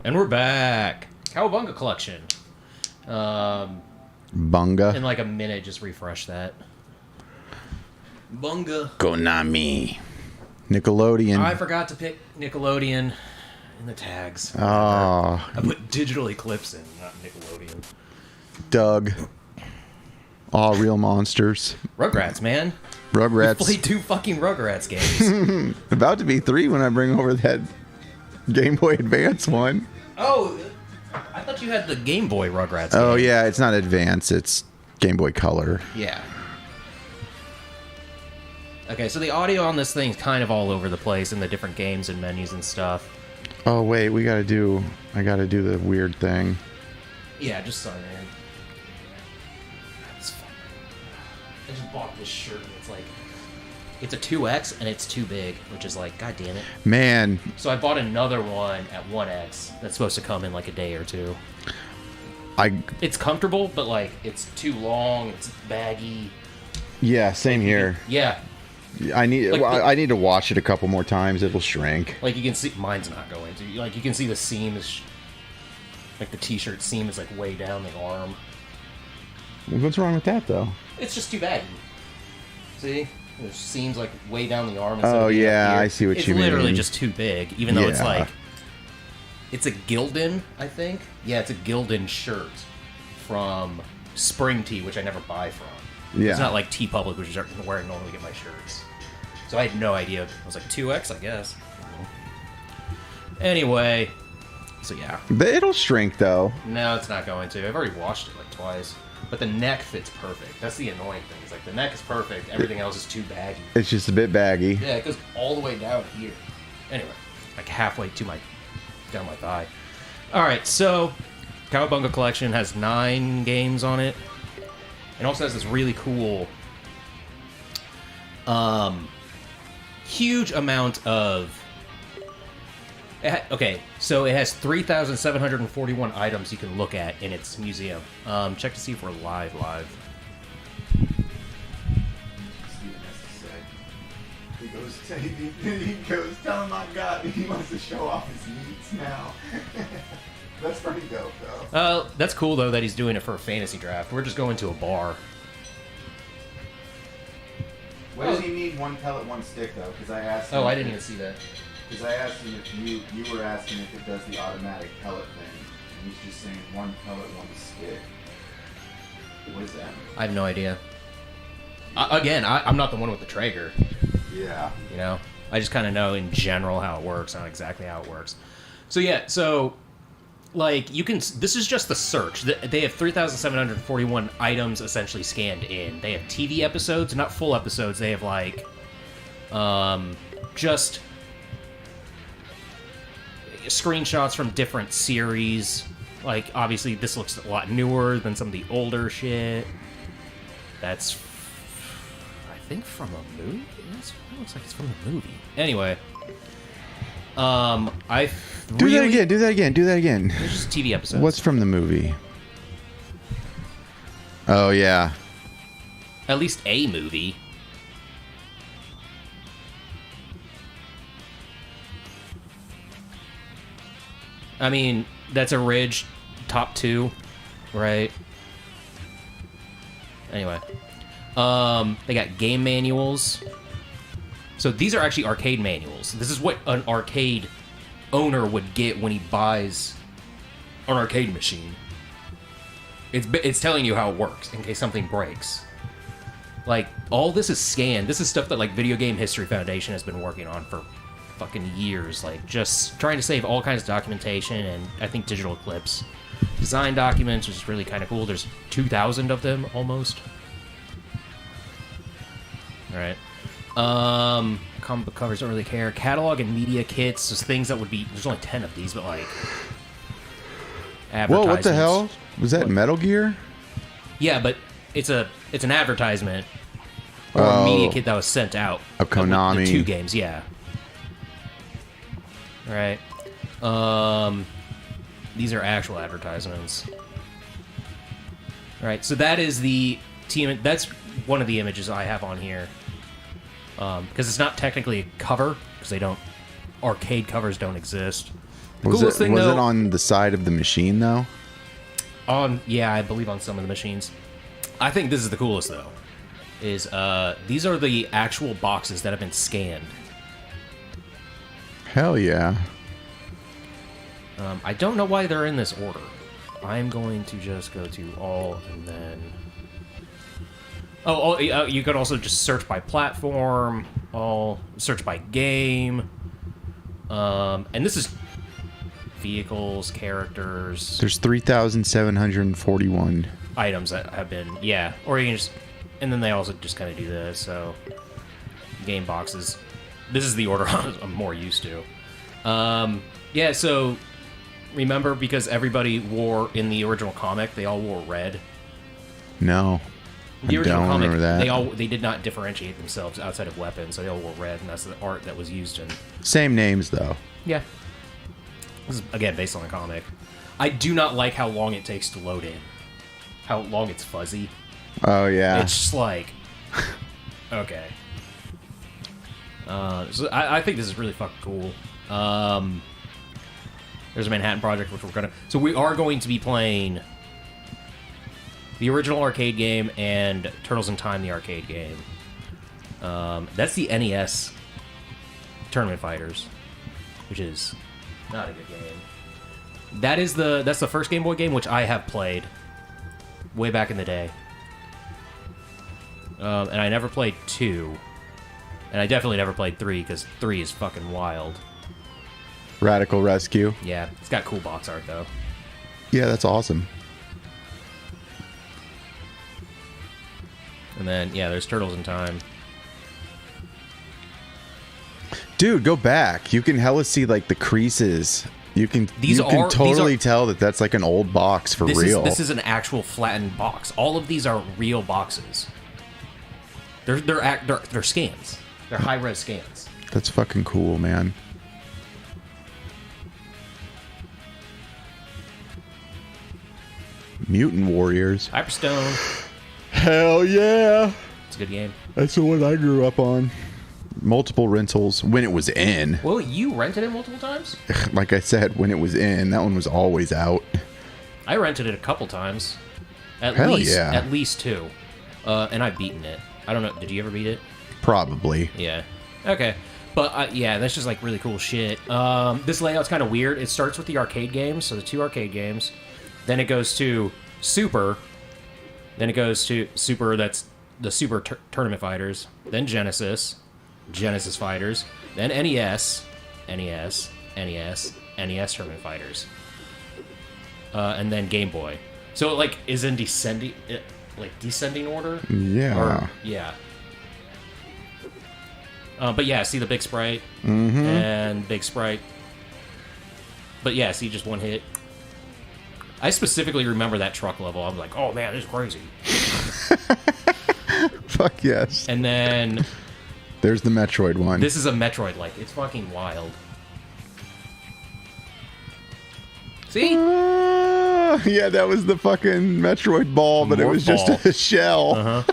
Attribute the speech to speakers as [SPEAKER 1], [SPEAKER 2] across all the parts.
[SPEAKER 1] And we're back. Cowabunga collection.
[SPEAKER 2] Bunga.
[SPEAKER 1] In like a minute, just refresh that. Bunga.
[SPEAKER 2] Konami. Nickelodeon.
[SPEAKER 1] I forgot to pick Nickelodeon in the tags.
[SPEAKER 2] Oh.
[SPEAKER 1] I put Digital Eclipse in, not Nickelodeon.
[SPEAKER 2] Doug. All real monsters.
[SPEAKER 1] Rugrats, man.
[SPEAKER 2] Rugrats.
[SPEAKER 1] We played 2 fucking Rugrats games.
[SPEAKER 2] About to be 3 when I bring over that Game Boy Advance one.
[SPEAKER 1] Oh, I thought you had the Game Boy Rugrats game.
[SPEAKER 2] Oh, yeah. It's not Advance. It's Game Boy Color.
[SPEAKER 1] Yeah. Okay, so the audio on this thing's kind of all over the place in the different games and menus and stuff.
[SPEAKER 2] Oh, wait. I gotta do the weird thing.
[SPEAKER 1] Yeah, just sign in. That's fun. I just bought this shirt and it's like... It's a 2X and it's too big, which is like, god damn it.
[SPEAKER 2] Man.
[SPEAKER 1] So I bought another one at 1X that's supposed to come in like a day or 2. It's comfortable, but like, it's too long, it's baggy.
[SPEAKER 2] Yeah, same here.
[SPEAKER 1] Yeah.
[SPEAKER 2] I need to wash it a couple more times. It'll shrink.
[SPEAKER 1] Like you can see, mine's not going to. Like you can see the seam is, like the t-shirt seam is like way down the arm.
[SPEAKER 2] What's wrong with that though?
[SPEAKER 1] It's just too baggy. See, there's seams like way down the arm.
[SPEAKER 2] Oh yeah, I see what you mean.
[SPEAKER 1] It's literally just too big, even though it's like, it's a Gildan, I think. Yeah, it's a Gildan shirt from Spring Tea, which I never buy from.
[SPEAKER 2] Yeah.
[SPEAKER 1] It's not like T Public, which is where I normally get my shirts. So I had no idea. I was like, 2X, I guess. Anyway, so yeah.
[SPEAKER 2] But it'll shrink, though.
[SPEAKER 1] No, it's not going to. I've already washed it like twice. But the neck fits perfect. That's the annoying thing. It's like the neck is perfect. Everything else is too baggy.
[SPEAKER 2] It's just a bit baggy.
[SPEAKER 1] Yeah, it goes all the way down here. Anyway, like halfway to down my thigh. All right, so Cowabunga Collection has 9 games on it. It also has this really cool, huge amount of... Okay, so it has 3,741 items you can look at in its museum. Check to see if we're live.
[SPEAKER 2] He goes, tell him I got it. He wants to show off his meats now. That's pretty dope, though.
[SPEAKER 1] That's cool, though, that he's doing it for a fantasy draft. We're just going to a bar.
[SPEAKER 2] Why does he need 1 pellet, 1 stick, though? Because I asked him...
[SPEAKER 1] Oh, I didn't even see that.
[SPEAKER 2] Because I asked him if you were asking if it does the automatic pellet thing, and he's just saying 1 pellet, 1 stick. What is that?
[SPEAKER 1] I have no idea. Again, I'm not the one with the Traeger.
[SPEAKER 2] Yeah.
[SPEAKER 1] You know? I just kind of know in general how it works, not exactly how it works. So, yeah, so... Like, you can... This is just the search. They have 3,741 items essentially scanned in. They have TV episodes, not full episodes. They have, like... just... screenshots from different series. Like, obviously, this looks a lot newer than some of the older shit. That's... I think from a movie? It looks like it's from a movie. Anyway...
[SPEAKER 2] Do that again.
[SPEAKER 1] There's just TV episodes.
[SPEAKER 2] What's from the movie? Oh, yeah.
[SPEAKER 1] At least a movie. I mean, that's a Ridge top 2, right? Anyway. They got game manuals. So these are actually arcade manuals. This is what an arcade owner would get when he buys an arcade machine. It's telling you how it works in case something breaks. Like, all this is scanned. This is stuff that, like, Video Game History Foundation has been working on for fucking years. Like, just trying to save all kinds of documentation and, I think, Digital Eclipse. Design documents, which is really kind of cool. There's 2,000 of them, almost. Alright. Comic book covers, don't really care. Catalog and media kits, just things that would be... There's only 10 of these, but, like...
[SPEAKER 2] Whoa, what the hell? Was that Metal Gear?
[SPEAKER 1] Yeah, but it's an advertisement or a media kit that was sent out.
[SPEAKER 2] A Konami.
[SPEAKER 1] The 2 games, yeah. All right. These are actual advertisements. All right, so that is the team. That's one of the images I have on here. Because it's not technically a cover, because they don't... Arcade covers don't exist. The coolest thing,
[SPEAKER 3] was
[SPEAKER 1] though,
[SPEAKER 3] it on the side of the machine though?
[SPEAKER 1] yeah, I believe on some of the machines. I think this is the coolest though. Is these are the actual boxes that have been scanned.
[SPEAKER 3] Hell yeah.
[SPEAKER 1] I don't know why they're in this order. I'm going to just go to all and then... Oh, you could also just search by platform, all search by game. And this is vehicles, characters...
[SPEAKER 3] There's 3,741
[SPEAKER 1] items that have been... Yeah, or you can just... And then they also just kind of do this, so... Game boxes. This is the order I'm more used to. Yeah, so... Remember, because everybody wore, in the original comic, they all wore red.
[SPEAKER 3] No.
[SPEAKER 1] The original
[SPEAKER 3] don't
[SPEAKER 1] comic,
[SPEAKER 3] remember that.
[SPEAKER 1] they did not differentiate themselves outside of weapons, so they all wore red, and that's the art that was used in...
[SPEAKER 3] Same names, though.
[SPEAKER 1] Yeah. This is, again, based on the comic. I do not like how long it takes to load in. How long it's fuzzy.
[SPEAKER 3] Oh, yeah.
[SPEAKER 1] It's just like... Okay. So I think this is really fucking cool. There's a Manhattan Project, which we're gonna... So we are going to be playing the original arcade game and Turtles in Time, the arcade game. That's the NES Tournament Fighters, which is not a good game. That's the first Game Boy game, which I have played way back in the day. And I never played 2. And I definitely never played 3, because 3 is fucking wild.
[SPEAKER 3] Radical Rescue.
[SPEAKER 1] Yeah, it's got cool box art, though.
[SPEAKER 3] Yeah, that's awesome.
[SPEAKER 1] And then, yeah, there's Turtles in Time.
[SPEAKER 3] Dude, go back. You can hella see, like, the creases. You can
[SPEAKER 1] These
[SPEAKER 3] totally
[SPEAKER 1] are,
[SPEAKER 3] tell that that's, like, an old box for real.
[SPEAKER 1] This is an actual flattened box. All of these are real boxes. They're scans. They're high-res scans.
[SPEAKER 3] That's fucking cool, man. Mutant Warriors.
[SPEAKER 1] Hyperstone.
[SPEAKER 3] Hell yeah.
[SPEAKER 1] It's a good game.
[SPEAKER 3] That's the one I grew up on. Multiple rentals when it was in.
[SPEAKER 1] Well, you rented it multiple times?
[SPEAKER 3] Like I said, when it was in, that one was always out.
[SPEAKER 1] I rented it a couple times.
[SPEAKER 3] Hell yeah.
[SPEAKER 1] At least 2. And I've beaten it. I don't know. Did you ever beat it?
[SPEAKER 3] Probably.
[SPEAKER 1] Yeah. Okay. But, yeah, that's just, like, really cool shit. This layout's kind of weird. It starts with the arcade games, so the 2 arcade games. Then it goes to Super. Then it goes to Super, that's the Super Tournament Fighters. Then Genesis Fighters. Then NES Tournament Fighters. And then Game Boy. So it, like, is in descending order?
[SPEAKER 3] Yeah.
[SPEAKER 1] Yeah. But yeah, see the big sprite
[SPEAKER 3] Mm-hmm.
[SPEAKER 1] and big sprite. But yeah, see just one hit. I specifically remember that truck level. I'm like, oh man, this is crazy.
[SPEAKER 3] Fuck yes.
[SPEAKER 1] And then
[SPEAKER 3] there's the Metroid one.
[SPEAKER 1] This is a Metroid-like. It's fucking wild. See?
[SPEAKER 3] Yeah, that was the fucking Metroid ball, but it was just a shell.
[SPEAKER 1] Uh-huh.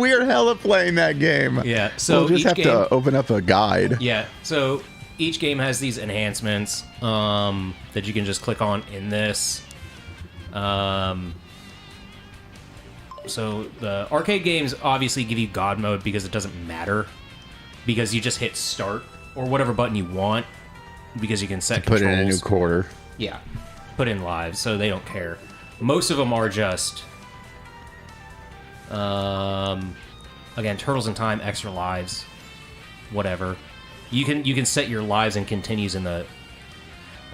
[SPEAKER 3] We are hella playing that game.
[SPEAKER 1] Yeah, so
[SPEAKER 3] we'll just have to open up a guide.
[SPEAKER 1] Yeah, so each game has these enhancements that you can just click on in this. So the arcade games obviously give you God mode because it doesn't matter. Because you just hit start or whatever button you want. Because you can set
[SPEAKER 3] Put
[SPEAKER 1] controls.
[SPEAKER 3] in a new quarter.
[SPEAKER 1] Yeah, put in lives, so they don't care. Most of them are just... again, Turtles in Time, extra lives, whatever. You can set your lives and continues in the...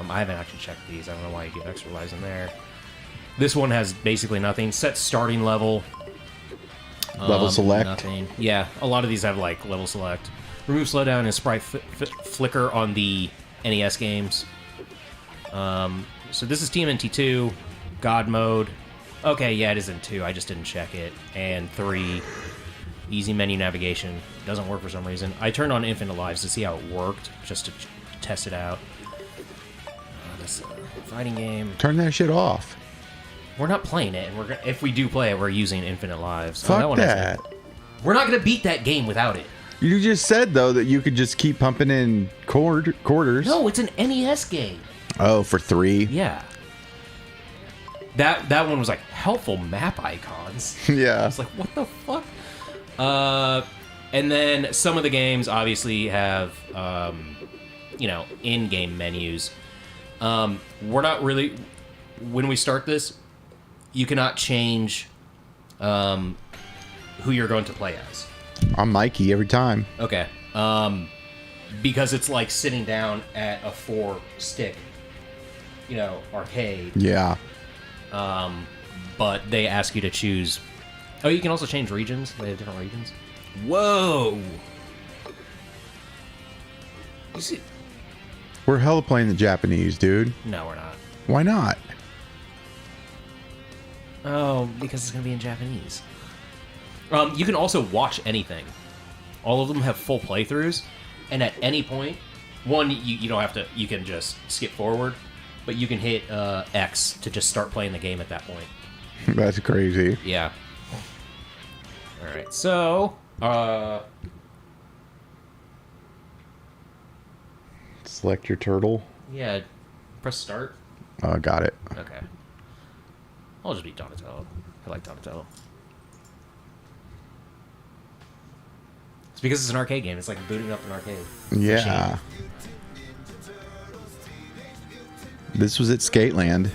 [SPEAKER 1] I haven't actually checked these. I don't know why you get extra lives in there. This one has basically nothing. Set starting level.
[SPEAKER 3] Level select.
[SPEAKER 1] Nothing. Yeah, a lot of these have like level select. Remove slowdown and sprite flicker on the NES games. So this is TMNT 2, God mode. Okay, yeah, it is in 2. I just didn't check it. And 3, easy menu navigation. Doesn't work for some reason. I turned on infinite lives to see how it worked, just to test it out. This fighting game.
[SPEAKER 3] Turn that shit off.
[SPEAKER 1] We're not playing it, and if we do play it, we're using infinite lives.
[SPEAKER 3] Fuck that.
[SPEAKER 1] We're not gonna beat that game without it.
[SPEAKER 3] You just said though that you could just keep pumping in quarters.
[SPEAKER 1] No, it's an NES game.
[SPEAKER 3] Oh, for 3.
[SPEAKER 1] Yeah. That one was like helpful map icons. I
[SPEAKER 3] Yeah.
[SPEAKER 1] was like, what the fuck? And then some of the games obviously have, in-game menus. We're not really... When we start this, you cannot change who you're going to play as.
[SPEAKER 3] I'm Mikey every time.
[SPEAKER 1] Okay. Because it's like sitting down at a 4-stick, arcade.
[SPEAKER 3] Yeah.
[SPEAKER 1] But they ask you to choose... Oh, you can also change regions. They have different regions. Whoa! You see...
[SPEAKER 3] We're hella playing the Japanese, dude.
[SPEAKER 1] No, we're not.
[SPEAKER 3] Why not?
[SPEAKER 1] Oh, because it's going to be in Japanese. You can also watch anything. All of them have full playthroughs, and at any point, you don't have to. You can just skip forward, but you can hit X to just start playing the game at that point.
[SPEAKER 3] That's crazy.
[SPEAKER 1] Yeah. All right. So,
[SPEAKER 3] Select your turtle.
[SPEAKER 1] yeah, press start.
[SPEAKER 3] Got it.
[SPEAKER 1] Okay. I'll just be Donatello. I like Donatello. It's because it's an arcade game. It's like booting up an arcade.
[SPEAKER 3] Yeah. This was at Skateland.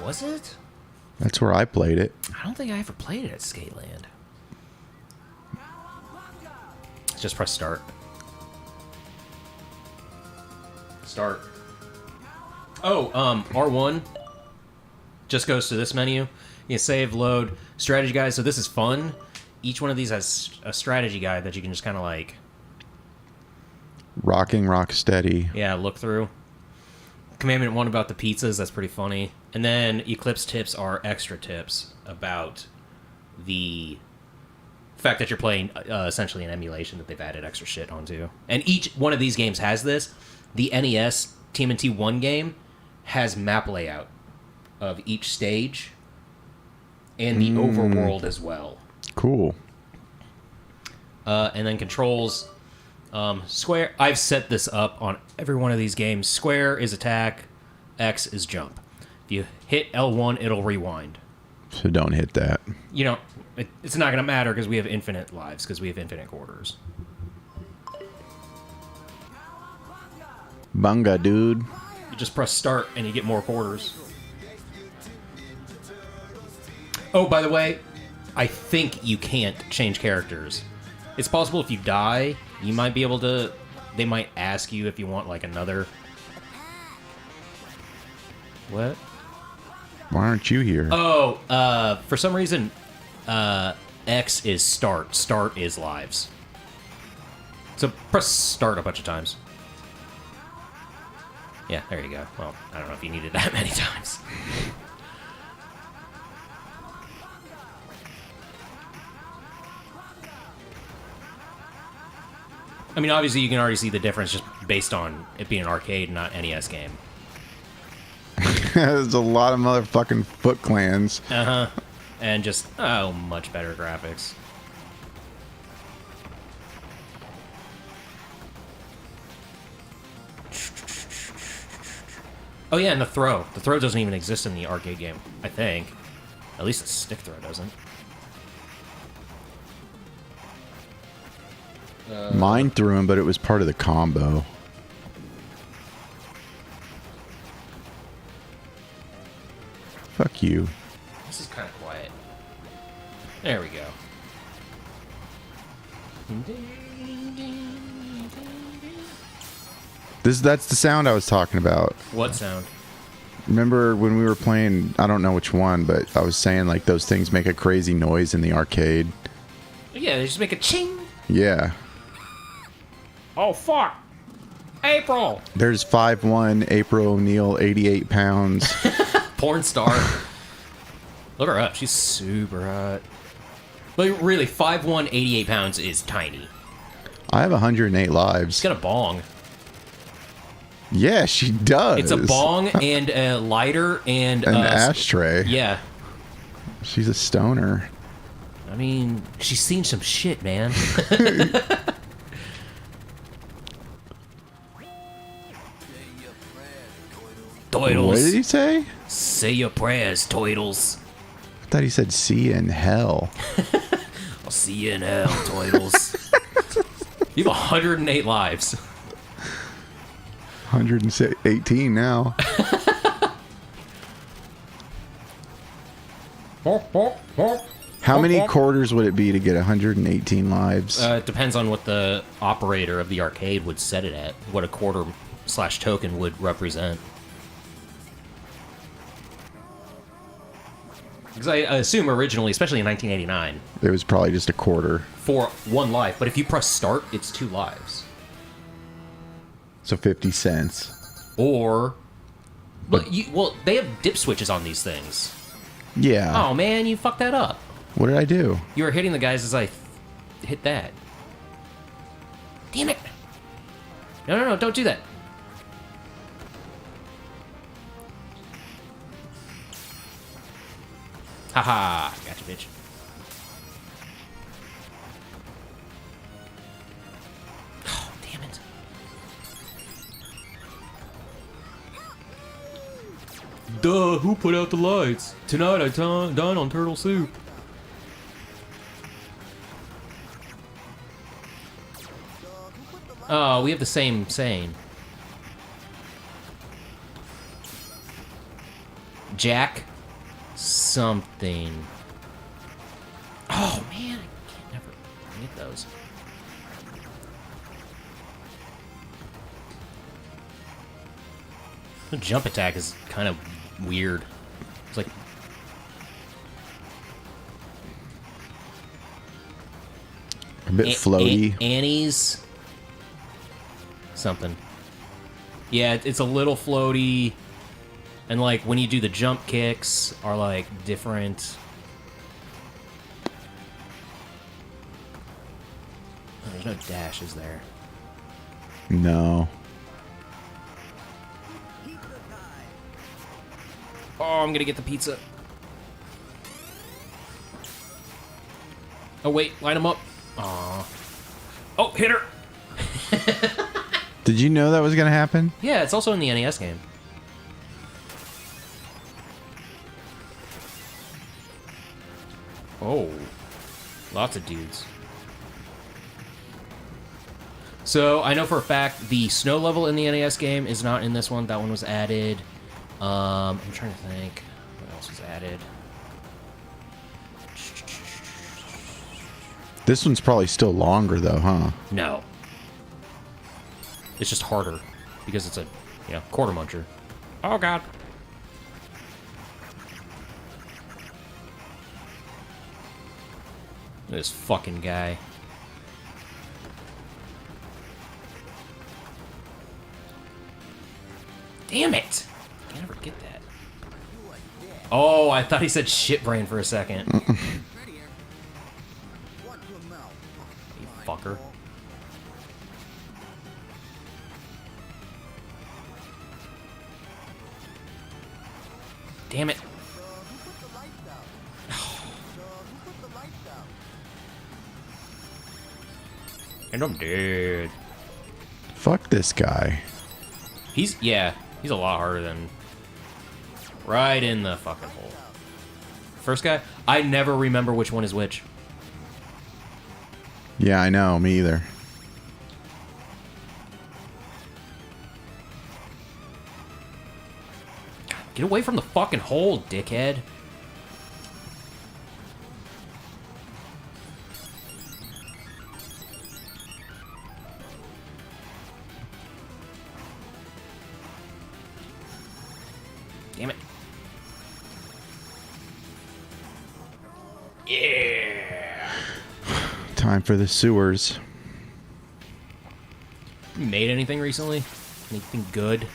[SPEAKER 1] Was it?
[SPEAKER 3] That's where I played it.
[SPEAKER 1] I don't think I ever played it at Skateland. Just press start. Start. Oh, R1 just goes to this menu. You save, load, strategy guide. So this is fun. Each one of these has a strategy guide that you can just kind of like...
[SPEAKER 3] Rocking Rock Steady.
[SPEAKER 1] Yeah, look through. Commandment 1 about the pizzas, that's pretty funny. And then Eclipse tips are extra tips about the fact that you're playing essentially an emulation that they've added extra shit onto. And each one of these games has this. The NES TMNT 1 game has map layout of each stage and the overworld as well.
[SPEAKER 3] Cool.
[SPEAKER 1] And then controls... square, I've set this up on every one of these games. Square is attack, X is jump. If you hit L1, it'll rewind.
[SPEAKER 3] So don't hit that.
[SPEAKER 1] It's not going to matter because we have infinite lives, because we have infinite quarters.
[SPEAKER 3] Bunga, dude.
[SPEAKER 1] You just press start and you get more quarters. Oh, by the way, I think you can't change characters. It's possible if you die, you might be able to... They might ask you if you want, like, another... What?
[SPEAKER 3] Why aren't you here?
[SPEAKER 1] Oh, for some reason, X is start. Start is lives. So press start a bunch of times. Yeah, there you go. Well, I don't know if you needed that many times. I mean, obviously, you can already see the difference just based on it being an arcade, not NES game.
[SPEAKER 3] There's a lot of motherfucking Foot Clans.
[SPEAKER 1] Uh-huh. And just, much better graphics. Oh, yeah, and the throw. The throw doesn't even exist in the arcade game, I think. At least the stick throw doesn't.
[SPEAKER 3] Mine threw him, but it was part of the combo. Fuck you.
[SPEAKER 1] This is kind of quiet. There we go.
[SPEAKER 3] That's the sound I was talking about.
[SPEAKER 1] What sound?
[SPEAKER 3] Remember when we were playing, I don't know which one, but I was saying like those things make a crazy noise in the arcade.
[SPEAKER 1] Yeah, they just make a ching.
[SPEAKER 3] Yeah.
[SPEAKER 1] Oh, fuck. April.
[SPEAKER 3] There's 5'1", April O'Neil, 88 pounds.
[SPEAKER 1] Porn star. Look her up. She's super hot. But really, 5'1", 88 pounds is tiny.
[SPEAKER 3] I have 108 lives.
[SPEAKER 1] She's got a bong.
[SPEAKER 3] Yeah, she does.
[SPEAKER 1] It's a bong and a lighter and
[SPEAKER 3] an ashtray.
[SPEAKER 1] Yeah.
[SPEAKER 3] She's a stoner.
[SPEAKER 1] I mean, she's seen some shit, man. Toidles.
[SPEAKER 3] What did he say?
[SPEAKER 1] Say your prayers, Toidles.
[SPEAKER 3] I thought he said see you in hell.
[SPEAKER 1] I'll see you in hell, Toidles. You have 108 lives.
[SPEAKER 3] 118 now. How many quarters would it be to get 118 lives?
[SPEAKER 1] It depends on what the operator of the arcade would set it at, what a quarter/token would represent. Because I assume originally, especially in 1989,
[SPEAKER 3] It was probably just a quarter.
[SPEAKER 1] for 1 life, but if you press start, it's 2 lives.
[SPEAKER 3] So 50 cents.
[SPEAKER 1] Or, well, they have dip switches on these things.
[SPEAKER 3] Yeah.
[SPEAKER 1] Oh man, you fucked that up.
[SPEAKER 3] What did I do?
[SPEAKER 1] You were hitting the guys as I hit that. Damn it! No, don't do that. Haha, gotcha, bitch. Oh, damn it. Duh, who put out the lights? Tonight I dine on turtle soup. Oh, we have the same saying. Jack something. Oh man, I can't never get those. The jump attack is kind of weird. It's like
[SPEAKER 3] A bit floaty.
[SPEAKER 1] Annie's something. Yeah, it's a little floaty, and like when you do the jump kicks are like different. Oh, there's no dash, is there?
[SPEAKER 3] No.
[SPEAKER 1] Oh, I'm gonna get the pizza. Oh wait, line them up. Aw. Oh, hit her.
[SPEAKER 3] Did you know that was going to happen?
[SPEAKER 1] Yeah, it's also in the NES game. Oh, lots of dudes. So I know for a fact the snow level in the NES game is not in this one. That one was added. I'm trying to think what else was added.
[SPEAKER 3] This one's probably still longer though, huh?
[SPEAKER 1] No, it's just harder because it's a quarter muncher. Oh god. This fucking guy. Damn it! I can never get that. Oh, I thought he said shit brain for a second. You fucker. Damn it. And I'm dead.
[SPEAKER 3] Fuck this guy.
[SPEAKER 1] He's a lot harder than right in the fucking hole. First guy, I never remember which one is which.
[SPEAKER 3] Yeah, I know. Me either.
[SPEAKER 1] Get away from the fucking hole, dickhead. Damn it. Yeah.
[SPEAKER 3] Time for the sewers.
[SPEAKER 1] You made anything recently? Anything good,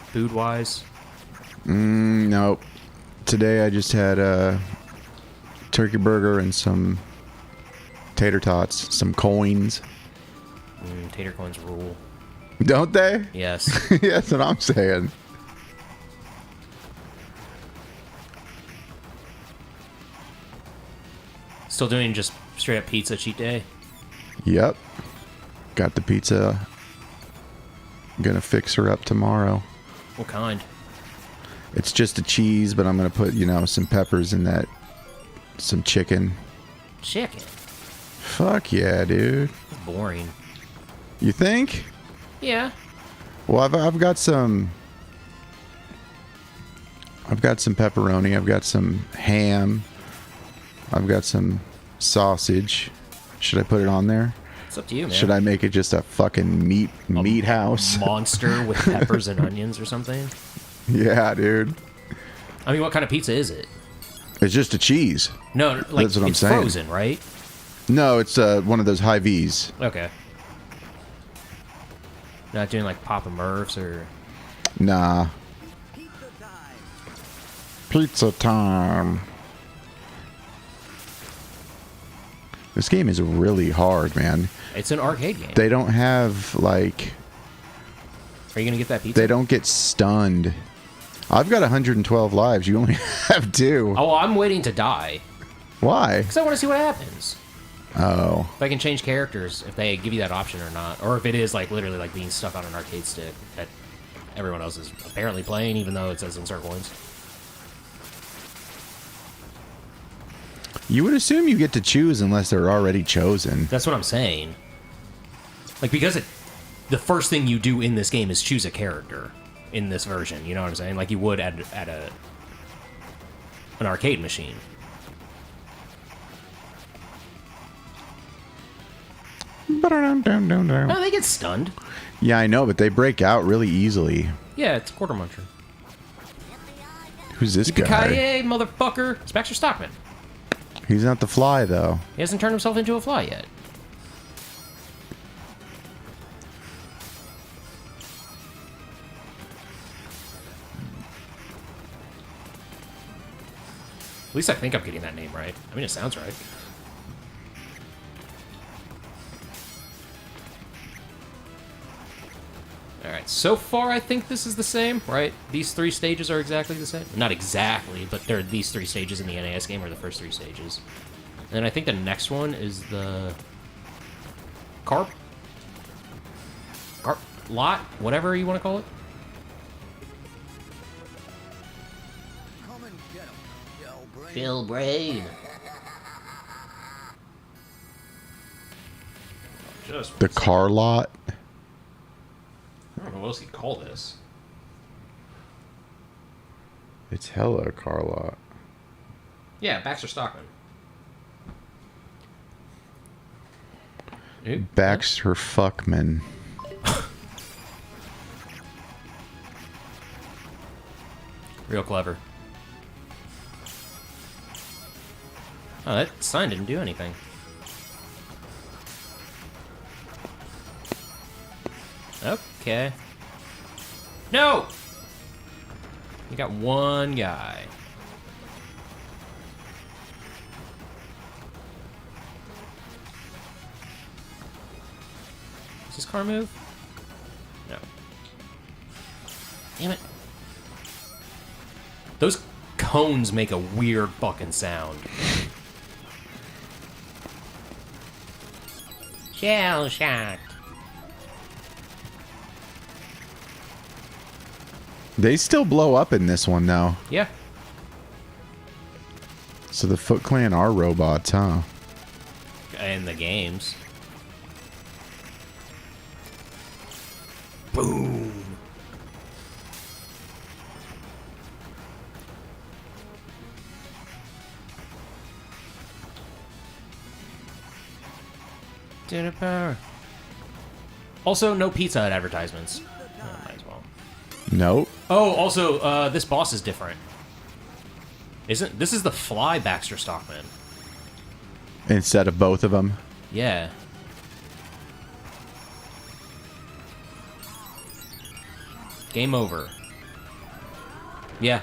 [SPEAKER 1] food-wise?
[SPEAKER 3] Nope. Today I just had a turkey burger and some tater tots, some coins.
[SPEAKER 1] Tater coins rule.
[SPEAKER 3] Don't they?
[SPEAKER 1] Yes.
[SPEAKER 3] That's what I'm saying.
[SPEAKER 1] Still doing just straight up pizza cheat day?
[SPEAKER 3] Yep. Got the pizza. Gonna fix her up tomorrow.
[SPEAKER 1] What kind?
[SPEAKER 3] It's just a cheese, but I'm gonna put, you know, some peppers in that. Some chicken.
[SPEAKER 1] Chicken?
[SPEAKER 3] Fuck yeah, dude.
[SPEAKER 1] That's boring.
[SPEAKER 3] You think?
[SPEAKER 1] Yeah.
[SPEAKER 3] Well, I've got some. I've got some pepperoni. I've got some ham. I've got some sausage. Should I put it on there?
[SPEAKER 1] It's up to you, man.
[SPEAKER 3] Should I make it just a fucking meat house?
[SPEAKER 1] Monster with peppers and onions or something?
[SPEAKER 3] Yeah, dude.
[SPEAKER 1] I mean, what kind of pizza is it?
[SPEAKER 3] It's just a cheese.
[SPEAKER 1] No, like,
[SPEAKER 3] That's what I'm
[SPEAKER 1] it's
[SPEAKER 3] saying.
[SPEAKER 1] frozen, right?
[SPEAKER 3] No, it's one of those high V's.
[SPEAKER 1] Okay. Not doing, like, Papa Murph's or...
[SPEAKER 3] Nah. Pizza time. This game is really hard, man.
[SPEAKER 1] It's an arcade game.
[SPEAKER 3] They don't have, like...
[SPEAKER 1] Are you going to get that pizza?
[SPEAKER 3] They don't get stunned. I've got 112 lives. You only have 2.
[SPEAKER 1] Oh, well, I'm waiting to die.
[SPEAKER 3] Why?
[SPEAKER 1] Because I want to see what happens.
[SPEAKER 3] Oh.
[SPEAKER 1] If I can change characters, if they give you that option or not. Or if it is, like, literally, like, being stuck on an arcade stick that everyone else is apparently playing, even though it says insert coins.
[SPEAKER 3] You would assume you get to choose unless they're already chosen.
[SPEAKER 1] That's what I'm saying. Like, because the first thing you do in this game is choose a character in this version. You know what I'm saying? Like you would at an arcade machine. No, they get stunned.
[SPEAKER 3] Yeah, I know, but they break out really easily.
[SPEAKER 1] Yeah, it's a quarter muncher.
[SPEAKER 3] Who's this guy?
[SPEAKER 1] Yippee-ki-yay, motherfucker! It's Baxter Stockman.
[SPEAKER 3] He's not the fly, though.
[SPEAKER 1] He hasn't turned himself into a fly yet. At least I think I'm getting that name right. I mean, it sounds right. Alright, so far I think this is the same, right? These 3 stages are exactly the same. Not exactly, but these 3 stages in the NAS game are the first 3 stages. And then I think the next one is the... Carp lot? Whatever you want to call it? Bill Brain. Just
[SPEAKER 3] The car lot?
[SPEAKER 1] I don't know what else you'd call this.
[SPEAKER 3] It's hella a car lot.
[SPEAKER 1] Yeah, Baxter Stockman.
[SPEAKER 3] Baxter Fuckman.
[SPEAKER 1] Real clever. Oh, that sign didn't do anything. Okay. No! You got one guy. Does this car move? No. Damn it. Those cones make a weird fucking sound. Shell shocked.
[SPEAKER 3] They still blow up in this one, though.
[SPEAKER 1] Yeah.
[SPEAKER 3] So the Foot Clan are robots, huh?
[SPEAKER 1] In the games. Boom. Dinner power. Also, no Pizza Hut advertisements. Oh, might as well.
[SPEAKER 3] Nope.
[SPEAKER 1] Oh, also, this boss is different. Isn't this is the Fly Baxter Stockman?
[SPEAKER 3] Instead of both of them.
[SPEAKER 1] Yeah. Game over. Yeah.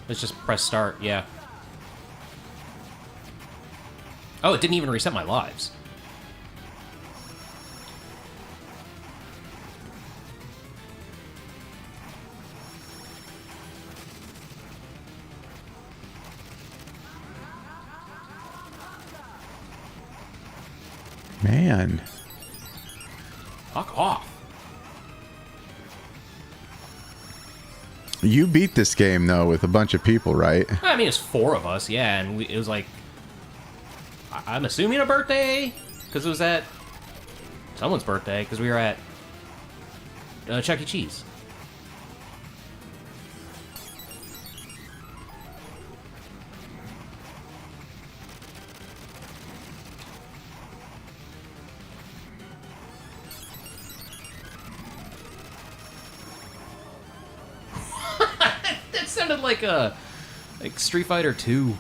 [SPEAKER 1] Let's just press start. Yeah. Oh, it didn't even reset my lives.
[SPEAKER 3] Man.
[SPEAKER 1] Fuck off.
[SPEAKER 3] You beat this game, though, with a bunch of people, right?
[SPEAKER 1] I mean, it's 4 of us, yeah, and it was like... I'm assuming a birthday? Because it was at... someone's birthday, because we were at... Chuck E. Cheese. That sounded like a... like Street Fighter 2.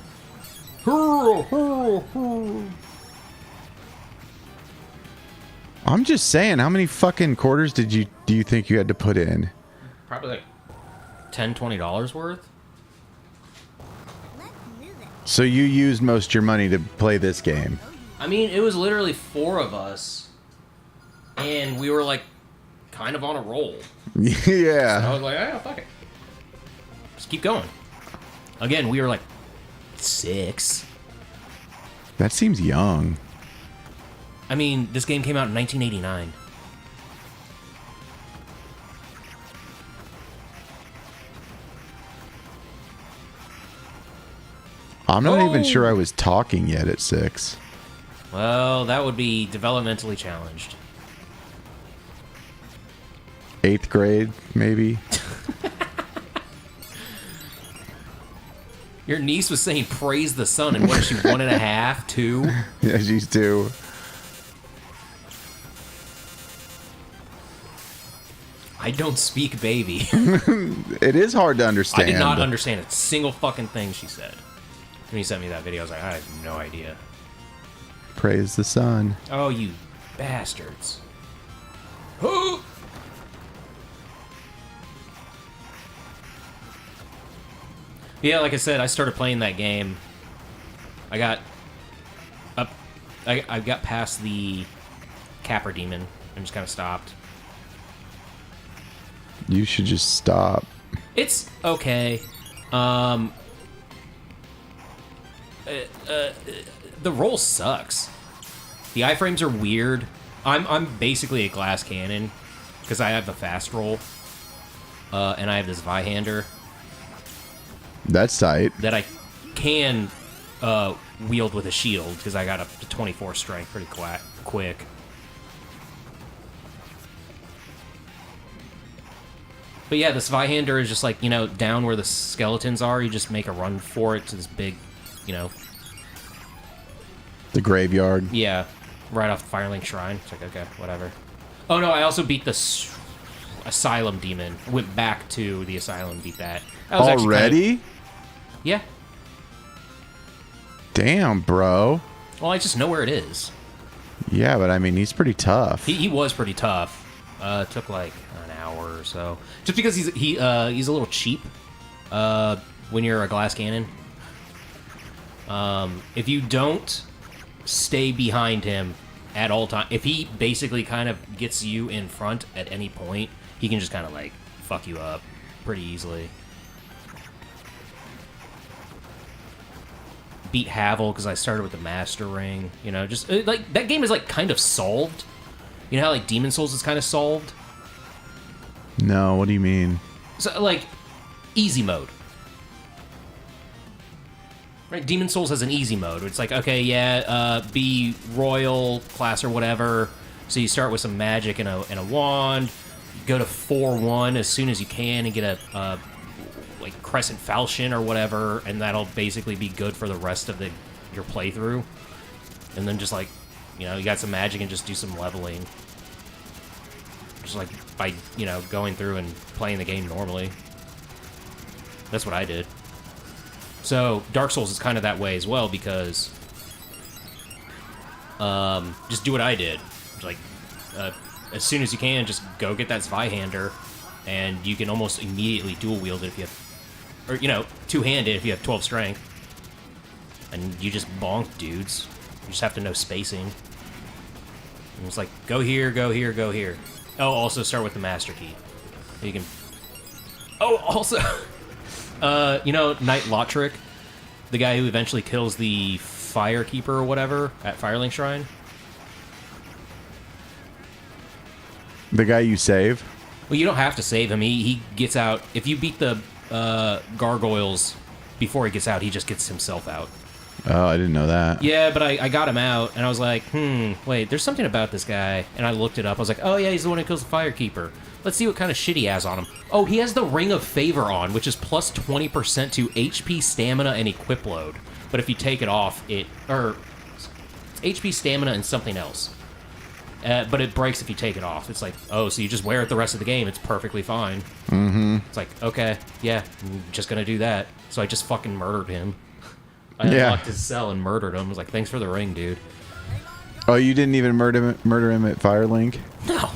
[SPEAKER 3] I'm just saying, how many fucking quarters do you think you had to put in?
[SPEAKER 1] Probably like $10, $20 worth.
[SPEAKER 3] So you used most of your money to play this game.
[SPEAKER 1] I mean, it was literally 4 of us, and we were like kind of on a roll.
[SPEAKER 3] Yeah.
[SPEAKER 1] I was like, oh, fuck it. Just keep going. Again, we were like 6.
[SPEAKER 3] That seems young.
[SPEAKER 1] I mean, this game came out in 1989.
[SPEAKER 3] I'm not even
[SPEAKER 1] Oh.
[SPEAKER 3] sure I was talking yet at 6.
[SPEAKER 1] Well, that would be developmentally challenged.
[SPEAKER 3] 8th grade, maybe.
[SPEAKER 1] Your niece was saying praise the sun, and what is she, 1.5, 2?
[SPEAKER 3] Yeah, she's 2.
[SPEAKER 1] I don't speak baby.
[SPEAKER 3] It is hard to understand.
[SPEAKER 1] I did not understand a single fucking thing she said. When you sent me that video, I was like, I have no idea.
[SPEAKER 3] Praise the sun.
[SPEAKER 1] Oh, you bastards. Who? Yeah, like I said, I started playing that game. I got up. I got past the Capper Demon and just kind of stopped.
[SPEAKER 3] You should just stop.
[SPEAKER 1] It's okay. The roll sucks. The iframes are weird. I'm basically a glass cannon because I have the fast roll, and I have this Vihander
[SPEAKER 3] That's tight.
[SPEAKER 1] that I can wield with a shield because I got up to 24 strength pretty quick. But yeah, this Vihander is just like, down where the skeletons are, you just make a run for it to this big,
[SPEAKER 3] The graveyard.
[SPEAKER 1] yeah, right off the Firelink Shrine. It's like, okay, whatever. Oh no, I also beat the Asylum Demon. Went back to the Asylum, beat that. That was actually
[SPEAKER 3] Already?
[SPEAKER 1] yeah.
[SPEAKER 3] Damn, bro.
[SPEAKER 1] Well, I just know where it is.
[SPEAKER 3] Yeah, but I mean, he's pretty tough.
[SPEAKER 1] He was pretty tough. It took like an hour or so. Just because he's a little cheap when you're a glass cannon. If you don't stay behind him at all time, if he basically kind of gets you in front at any point, he can just kind of like fuck you up pretty easily. Beat Havel because I started with the Master Ring. Just like that game is like kind of solved. You know how like Demon Souls is kind of solved?
[SPEAKER 3] No, what do you mean?
[SPEAKER 1] So like easy mode. Right, Demon Souls has an easy mode. It's like, okay, yeah, be royal class or whatever. So you start with some magic and a wand. Go to 4-1 as soon as you can and get a like Crescent Falchion or whatever, and that'll basically be good for the rest of your playthrough. And then just like, you got some magic and just do some leveling. Just like by, going through and playing the game normally. That's what I did. So Dark Souls is kind of that way as well because just do what I did. Like as soon as you can, just go get that Zweihander, and you can almost immediately dual wield it if you have, or two-handed if you have 12 strength, and you just bonk dudes. You just have to know spacing. And it's like go here, go here, go here. Oh, also start with the Master Key. You can. Oh, also. Knight Lotrick, the guy who eventually kills the Firekeeper or whatever at Firelink Shrine.
[SPEAKER 3] The guy you save?
[SPEAKER 1] Well, you don't have to save him. He gets out. If you beat the gargoyles before he gets out, he just gets himself out.
[SPEAKER 3] Oh, I didn't know that.
[SPEAKER 1] Yeah, but I got him out, and I was like, wait, there's something about this guy. And I looked it up. I was like, oh, yeah, he's the one who kills the Firekeeper. Let's see what kind of shit he has on him. Oh, he has the Ring of Favor on, which is plus 20% to HP, stamina, and equip load. But if you take it off, it's HP, stamina, and something else. But it breaks if you take it off. It's like, oh, so you just wear it the rest of the game. It's perfectly fine.
[SPEAKER 3] Mm-hmm.
[SPEAKER 1] It's like, okay, yeah, I'm just gonna do that. So I just fucking murdered him. I
[SPEAKER 3] Yeah.
[SPEAKER 1] unlocked his cell and murdered him. I was like, thanks for the ring, dude.
[SPEAKER 3] Oh, you didn't even murder him at Firelink?
[SPEAKER 1] No.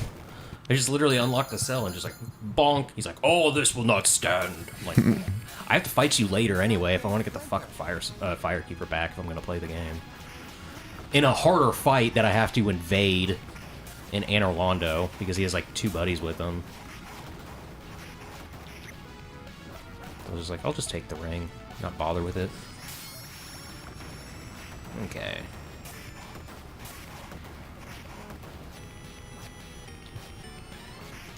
[SPEAKER 1] I just literally unlocked the cell and just like, bonk. He's like, oh, this will not stand. I'm like, I have to fight you later anyway if I want to get the fucking Firekeeper back if I'm going to play the game. In a harder fight that I have to invade in Anor Londo because he has like 2 buddies with him. I was just like, I'll just take the ring, not bother with it. Okay.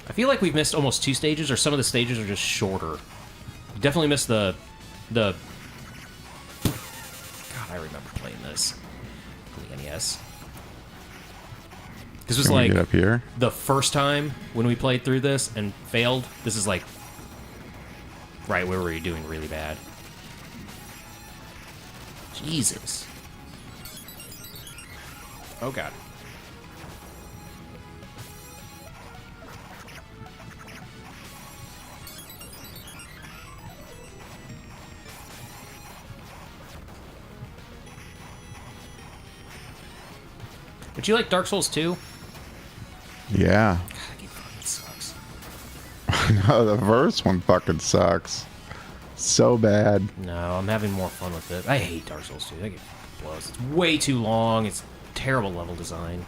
[SPEAKER 1] I feel like we've missed almost 2 stages, or some of the stages are just shorter. Definitely missed the... God, I remember playing this on the NES. This was
[SPEAKER 3] Can we
[SPEAKER 1] like
[SPEAKER 3] get up here?
[SPEAKER 1] the first time when we played through this and failed. This is like right where we're doing really bad. Jesus. Oh god. Would you like Dark Souls 2?
[SPEAKER 3] Yeah.
[SPEAKER 1] God, that game fucking sucks.
[SPEAKER 3] No, the first one fucking sucks. So bad.
[SPEAKER 1] No, I'm having more fun with it. I hate Dark Souls 2. That game fucking blows. It's way too long. It's terrible level design.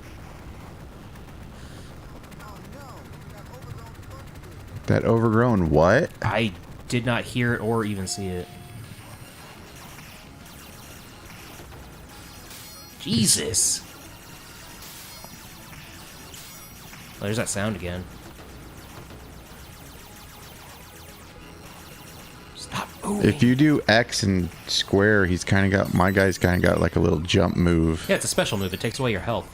[SPEAKER 3] That overgrown what?
[SPEAKER 1] I did not hear it or even see it. Jesus. Oh, there's that sound again. Stop moving.
[SPEAKER 3] If you do X and square, he's kind of got, my guy's kind of got like a little jump move.
[SPEAKER 1] Yeah, it's a special move. It takes away your health.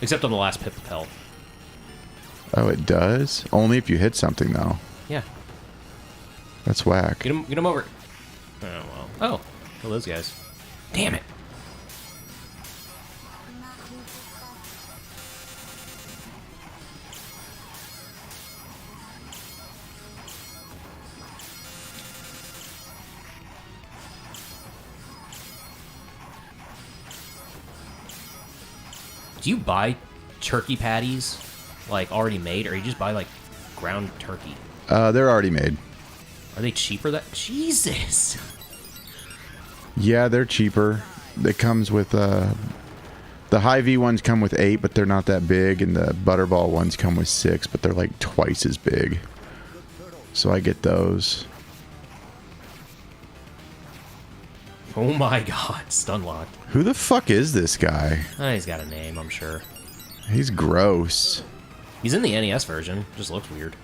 [SPEAKER 1] Except on the last pip of health.
[SPEAKER 3] Oh, it does? Only if you hit something, though.
[SPEAKER 1] Yeah.
[SPEAKER 3] That's whack.
[SPEAKER 1] Get him over. Oh, well. Oh, kill those guys. Damn it. Do you buy turkey patties, like, already made, or you just buy, like, ground turkey?
[SPEAKER 3] They're already made.
[SPEAKER 1] Are they cheaper? Jesus!
[SPEAKER 3] Yeah, they're cheaper. It comes with, the Hy-Vee ones come with 8, but they're not that big, and the Butterball ones come with 6, but they're, like, twice as big. So I get those.
[SPEAKER 1] Oh my god, stun locked.
[SPEAKER 3] Who the fuck is this guy?
[SPEAKER 1] Oh, he's got a name, I'm sure.
[SPEAKER 3] He's gross.
[SPEAKER 1] He's in the NES version. Just looks weird.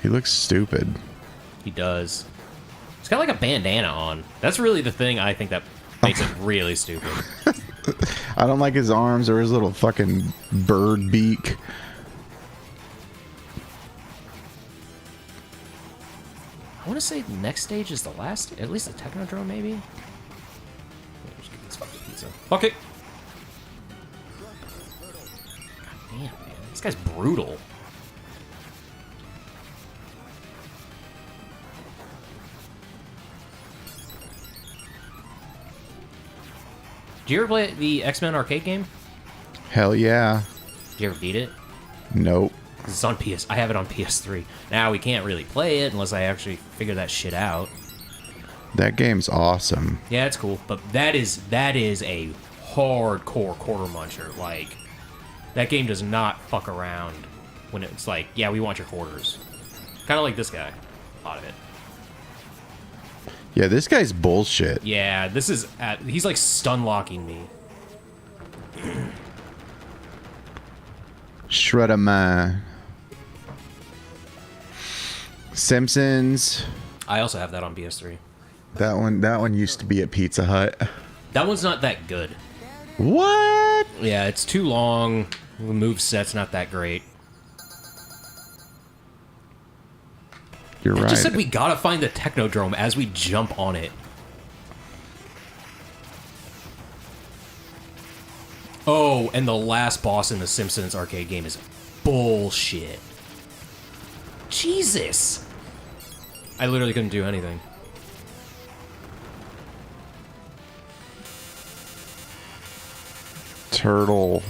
[SPEAKER 3] He looks stupid.
[SPEAKER 1] He does. He's got like a bandana on. That's really the thing I think that makes it really stupid.
[SPEAKER 3] I don't like his arms or his little fucking bird beak.
[SPEAKER 1] I want to say the next stage is the last, at least the Technodrome, maybe? Just get this fucking pizza. Okay. God damn, man. This guy's brutal. Did you ever play the X-Men arcade game?
[SPEAKER 3] Hell yeah.
[SPEAKER 1] Did you ever beat it?
[SPEAKER 3] Nope.
[SPEAKER 1] 'Cause it's on PS. I have it on PS3. Now we can't really play it unless I actually figure that shit out.
[SPEAKER 3] That game's awesome.
[SPEAKER 1] Yeah, it's cool, but that is a hardcore quarter muncher. Like, that game does not fuck around when it's like, yeah, we want your quarters. Kind of like this guy. A lot of it.
[SPEAKER 3] Yeah, this guy's bullshit.
[SPEAKER 1] Yeah, this is he's like stun locking me.
[SPEAKER 3] Shredder-Man. Simpsons.
[SPEAKER 1] I also have that on PS3.
[SPEAKER 3] That one used to be at Pizza Hut.
[SPEAKER 1] That one's not that good.
[SPEAKER 3] What?
[SPEAKER 1] Yeah, it's too long. The moveset's not that great.
[SPEAKER 3] You're
[SPEAKER 1] I
[SPEAKER 3] right.
[SPEAKER 1] just said we gotta find the Technodrome as we jump on it. Oh, and the last boss in the Simpsons arcade game is bullshit. Jesus! I literally couldn't do anything.
[SPEAKER 3] Turtle.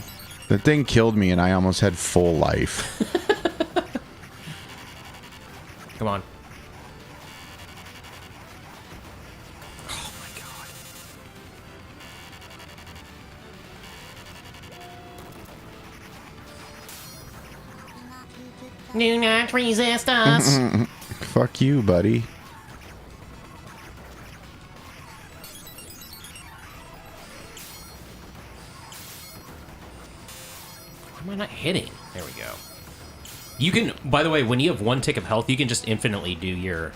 [SPEAKER 3] The thing killed me and I almost had full life.
[SPEAKER 1] Come on. Oh my god. Do not resist us.
[SPEAKER 3] Fuck you, buddy.
[SPEAKER 1] Why am I not hitting? There we go. You can, by the way, when you have one tick of health, you can just infinitely do your...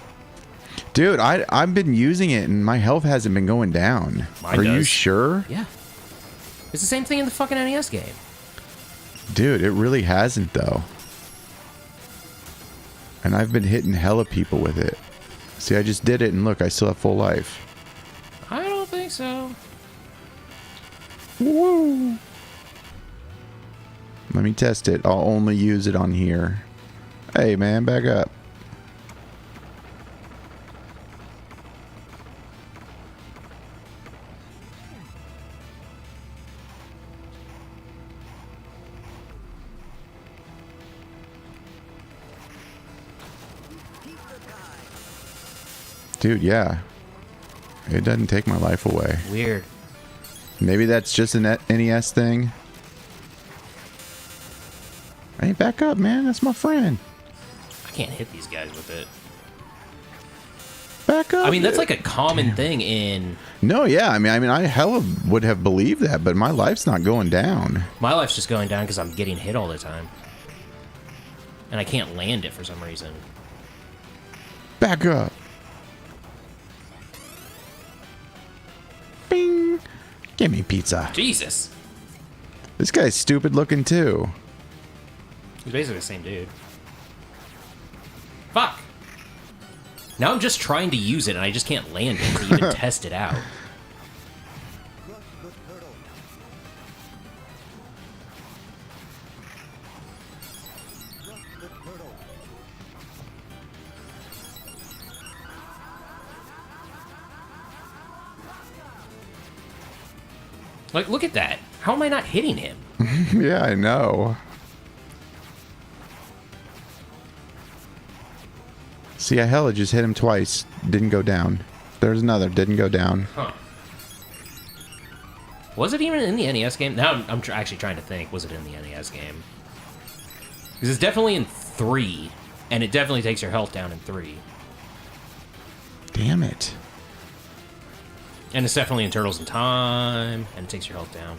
[SPEAKER 3] Dude, I've been using it and my health hasn't been going down.
[SPEAKER 1] Mine
[SPEAKER 3] Are you
[SPEAKER 1] does.
[SPEAKER 3] sure?
[SPEAKER 1] Yeah. It's the same thing in the fucking NES game.
[SPEAKER 3] Dude, it really hasn't though. And I've been hitting hella people with it. See, I just did it and look, I still have full life.
[SPEAKER 1] I don't think so.
[SPEAKER 3] Woo! Let me test it. I'll only use it on here. Hey, man, back up. Dude, yeah. It doesn't take my life away.
[SPEAKER 1] Weird.
[SPEAKER 3] Maybe that's just an NES thing. Hey, back up, man. That's my friend.
[SPEAKER 1] I can't hit these guys with it.
[SPEAKER 3] Back up.
[SPEAKER 1] I mean, that's like a common thing in...
[SPEAKER 3] No, yeah. I mean, I hella would have believed that, but my life's not going down.
[SPEAKER 1] My life's just going down because I'm getting hit all the time. And I can't land it for some reason.
[SPEAKER 3] Back up. Bing. Give me pizza.
[SPEAKER 1] Jesus!
[SPEAKER 3] This guy's stupid looking too.
[SPEAKER 1] He's basically the same dude. Fuck! Now I'm just trying to use it and I just can't land it to even test it out. Like, look at that. How am I not hitting him?
[SPEAKER 3] Yeah, I know. See, I hella just hit him twice. Didn't go down. There's another. Didn't go down.
[SPEAKER 1] Huh. Was it even in the NES game? Now I'm actually trying to think. Was it in the NES game? Because it's definitely in 3, and it definitely takes your health down in 3.
[SPEAKER 3] Damn it.
[SPEAKER 1] And it's definitely in Turtles in Time, and it takes your health down.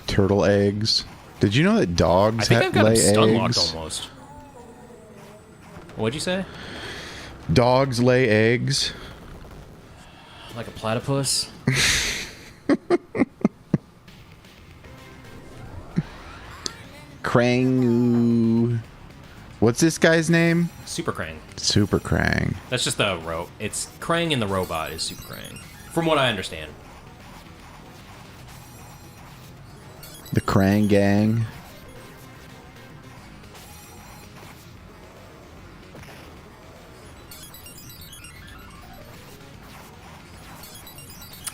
[SPEAKER 3] Turtle eggs. Did you know that dogs
[SPEAKER 1] I think I've got
[SPEAKER 3] lay
[SPEAKER 1] him stun
[SPEAKER 3] eggs?
[SPEAKER 1] locked almost. What'd you say?
[SPEAKER 3] Dogs lay eggs.
[SPEAKER 1] Like a platypus?
[SPEAKER 3] Krang. What's this guy's name?
[SPEAKER 1] Super Krang.
[SPEAKER 3] Super Krang.
[SPEAKER 1] That's just the It's Krang and the robot is Super Krang, from what I understand.
[SPEAKER 3] The Krang gang.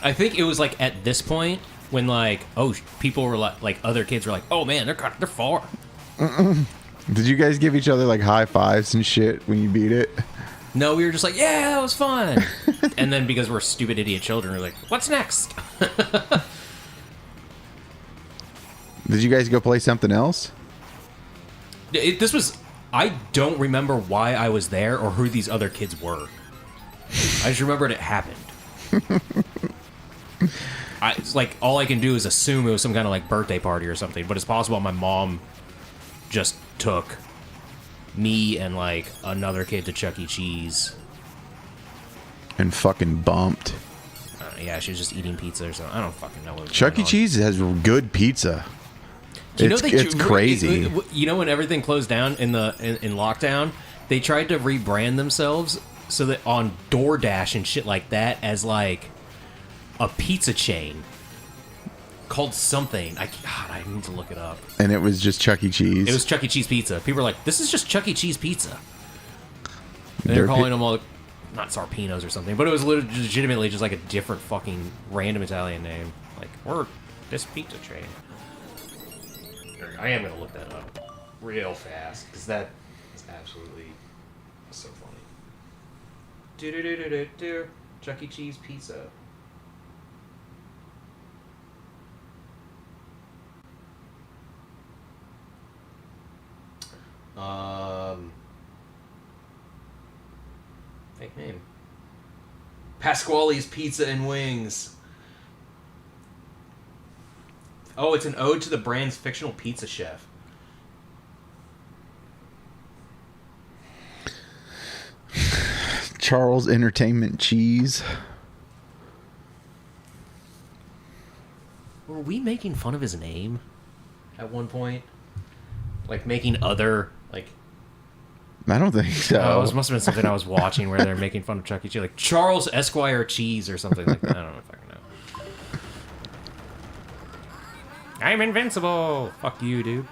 [SPEAKER 1] I think it was like at this point when like, oh, people were like other kids were like, oh man, they're far.
[SPEAKER 3] Did you guys give each other like high fives and shit when you beat it?
[SPEAKER 1] No, we were just like, yeah, that was fun. And then because we're stupid idiot children, we're like, what's next?
[SPEAKER 3] Did you guys go play something else?
[SPEAKER 1] This was, I don't remember why I was there or who these other kids were. I just remembered it happened. It's like all I can do is assume it was some kind of like birthday party or something. But it's possible my mom just took me and like another kid to Chuck E. Cheese.
[SPEAKER 3] And fucking bumped.
[SPEAKER 1] Yeah, she was just eating pizza or something. I don't fucking know what was
[SPEAKER 3] Chuck E.
[SPEAKER 1] going on.
[SPEAKER 3] Cheese has good pizza.
[SPEAKER 1] You know
[SPEAKER 3] It's crazy.
[SPEAKER 1] You know when everything closed down in lockdown, they tried to rebrand themselves so that on DoorDash and shit like that as like a pizza chain called something. I need to look it up.
[SPEAKER 3] And it was just Chuck E. Cheese.
[SPEAKER 1] It was Chuck E. Cheese pizza. People were like, "This is just Chuck E. Cheese pizza." And they're calling them all not Sarpinos or something, but it was legitimately just like a different fucking random Italian name. Like, we're this pizza chain. I am gonna look that up real fast because that is absolutely so funny. Do Chuck E. Cheese pizza. Fake name. Pasquale's Pizza and Wings. Oh, it's an ode to the brand's fictional pizza chef.
[SPEAKER 3] Charles Entertainment Cheese.
[SPEAKER 1] Were we making fun of his name at one point? Like making other like.
[SPEAKER 3] I don't think so.
[SPEAKER 1] Oh, it must have been something I was watching where they're making fun of Chuck E. Cheese, like Charles Esquire Cheese or something like that. I don't know if I can know. I'm invincible. Fuck you, dude.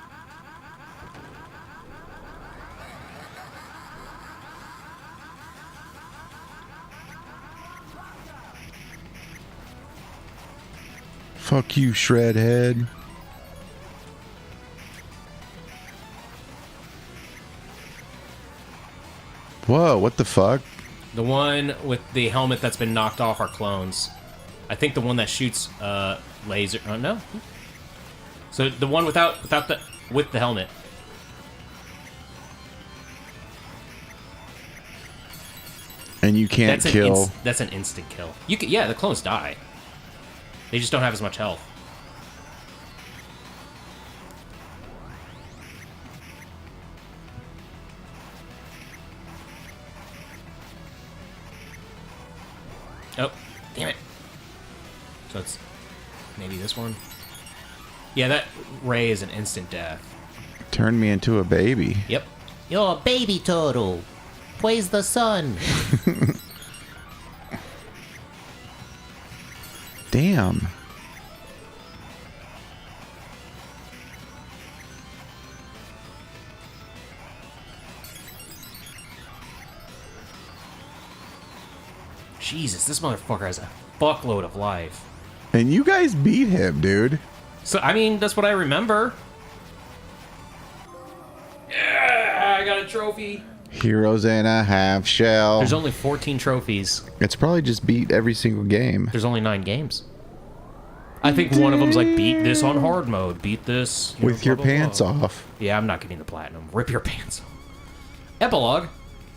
[SPEAKER 3] Fuck you, Shredhead. Whoa, what the fuck?
[SPEAKER 1] The one with the helmet that's been knocked off are clones. I think the one that shoots laser. Oh no. So the one with the helmet.
[SPEAKER 3] And you can't kill.
[SPEAKER 1] That's an instant kill. You can, yeah, the clones die. They just don't have as much health. Oh, damn it. So it's maybe this one. Yeah, that ray is an instant death.
[SPEAKER 3] Turned me into a baby.
[SPEAKER 1] Yep.
[SPEAKER 4] You're a baby turtle. Where's the sun?
[SPEAKER 3] Damn.
[SPEAKER 1] Jesus, this motherfucker has a fuckload of life.
[SPEAKER 3] And you guys beat him, dude.
[SPEAKER 1] So, I mean, that's what I remember. Yeah, I got a trophy.
[SPEAKER 3] Heroes in a half shell.
[SPEAKER 1] There's only 14 trophies.
[SPEAKER 3] It's probably just beat every single game.
[SPEAKER 1] There's only 9 games. I think one of them's like, beat this on hard mode. Beat this.
[SPEAKER 3] With your pants off.
[SPEAKER 1] Yeah, I'm not getting the platinum. Rip your pants off. Epilogue.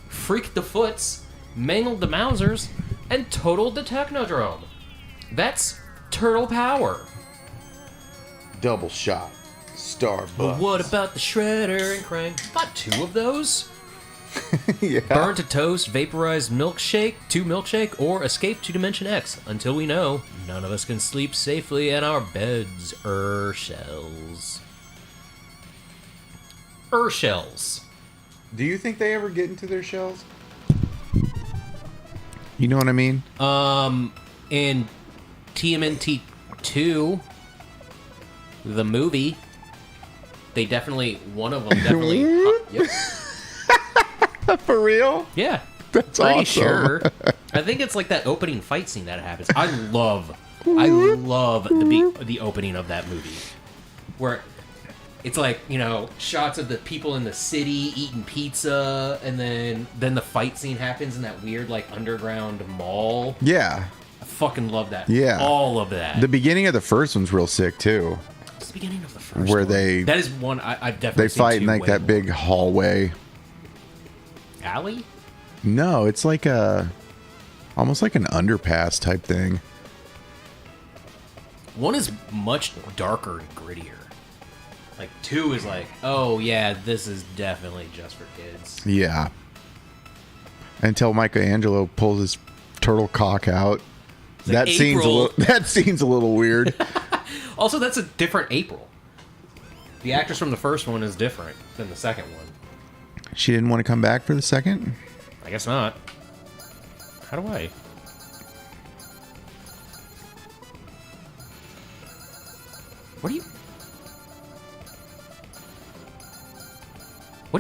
[SPEAKER 1] Freaked the Foots. Mangled the Mousers. And totaled the Technodrome. That's turtle power.
[SPEAKER 3] Double shot. Starbucks.
[SPEAKER 1] But what about the Shredder and Krang? Got 2 of those.
[SPEAKER 3] Yeah.
[SPEAKER 1] Burn to toast, vaporized milkshake, 2 milkshake, or escape to Dimension X. Until we know, none of us can sleep safely in our beds. Shells. Shells.
[SPEAKER 3] Do you think they ever get into their shells? You know what I mean?
[SPEAKER 1] In TMNT 2, the movie, they definitely, one of them definitely. Yep.
[SPEAKER 3] For real?
[SPEAKER 1] Yeah.
[SPEAKER 3] That's
[SPEAKER 1] pretty
[SPEAKER 3] awesome.
[SPEAKER 1] sure. I think it's like that opening fight scene that happens. I love the opening of that movie, where it's like, you know, shots of the people in the city eating pizza, and then the fight scene happens in that weird like underground mall.
[SPEAKER 3] Yeah.
[SPEAKER 1] I fucking love that.
[SPEAKER 3] Yeah.
[SPEAKER 1] All of that.
[SPEAKER 3] The beginning of the first one's real sick too.
[SPEAKER 1] It's the beginning of the first
[SPEAKER 3] Where
[SPEAKER 1] one.
[SPEAKER 3] they
[SPEAKER 1] That is one I've definitely
[SPEAKER 3] they
[SPEAKER 1] seen
[SPEAKER 3] fight in
[SPEAKER 1] two
[SPEAKER 3] like
[SPEAKER 1] way
[SPEAKER 3] that
[SPEAKER 1] more.
[SPEAKER 3] big hallway.
[SPEAKER 1] alley.
[SPEAKER 3] No, it's like almost like an underpass type thing.
[SPEAKER 1] 1 is much darker and grittier. Like 2 is like, oh yeah, this is definitely just for kids.
[SPEAKER 3] Yeah. Until Michelangelo pulls his turtle cock out.
[SPEAKER 1] Like
[SPEAKER 3] That scene's a little weird.
[SPEAKER 1] Also, that's a different April. The actress from the first one is different than the second one.
[SPEAKER 3] She didn't want to come back for the second?
[SPEAKER 1] I guess not. How do I? What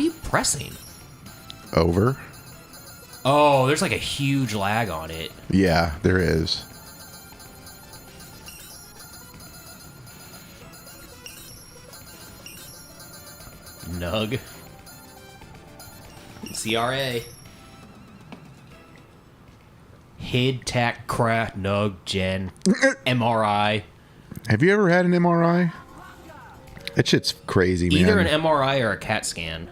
[SPEAKER 1] are you pressing?
[SPEAKER 3] Over.
[SPEAKER 1] Oh, there's like a huge lag on it.
[SPEAKER 3] Yeah, there is.
[SPEAKER 1] Nug. CRA. Hid, tac, crack, nug, gen, MRI.
[SPEAKER 3] Have you ever had an MRI? That shit's crazy, man.
[SPEAKER 1] Either an MRI or a CAT scan.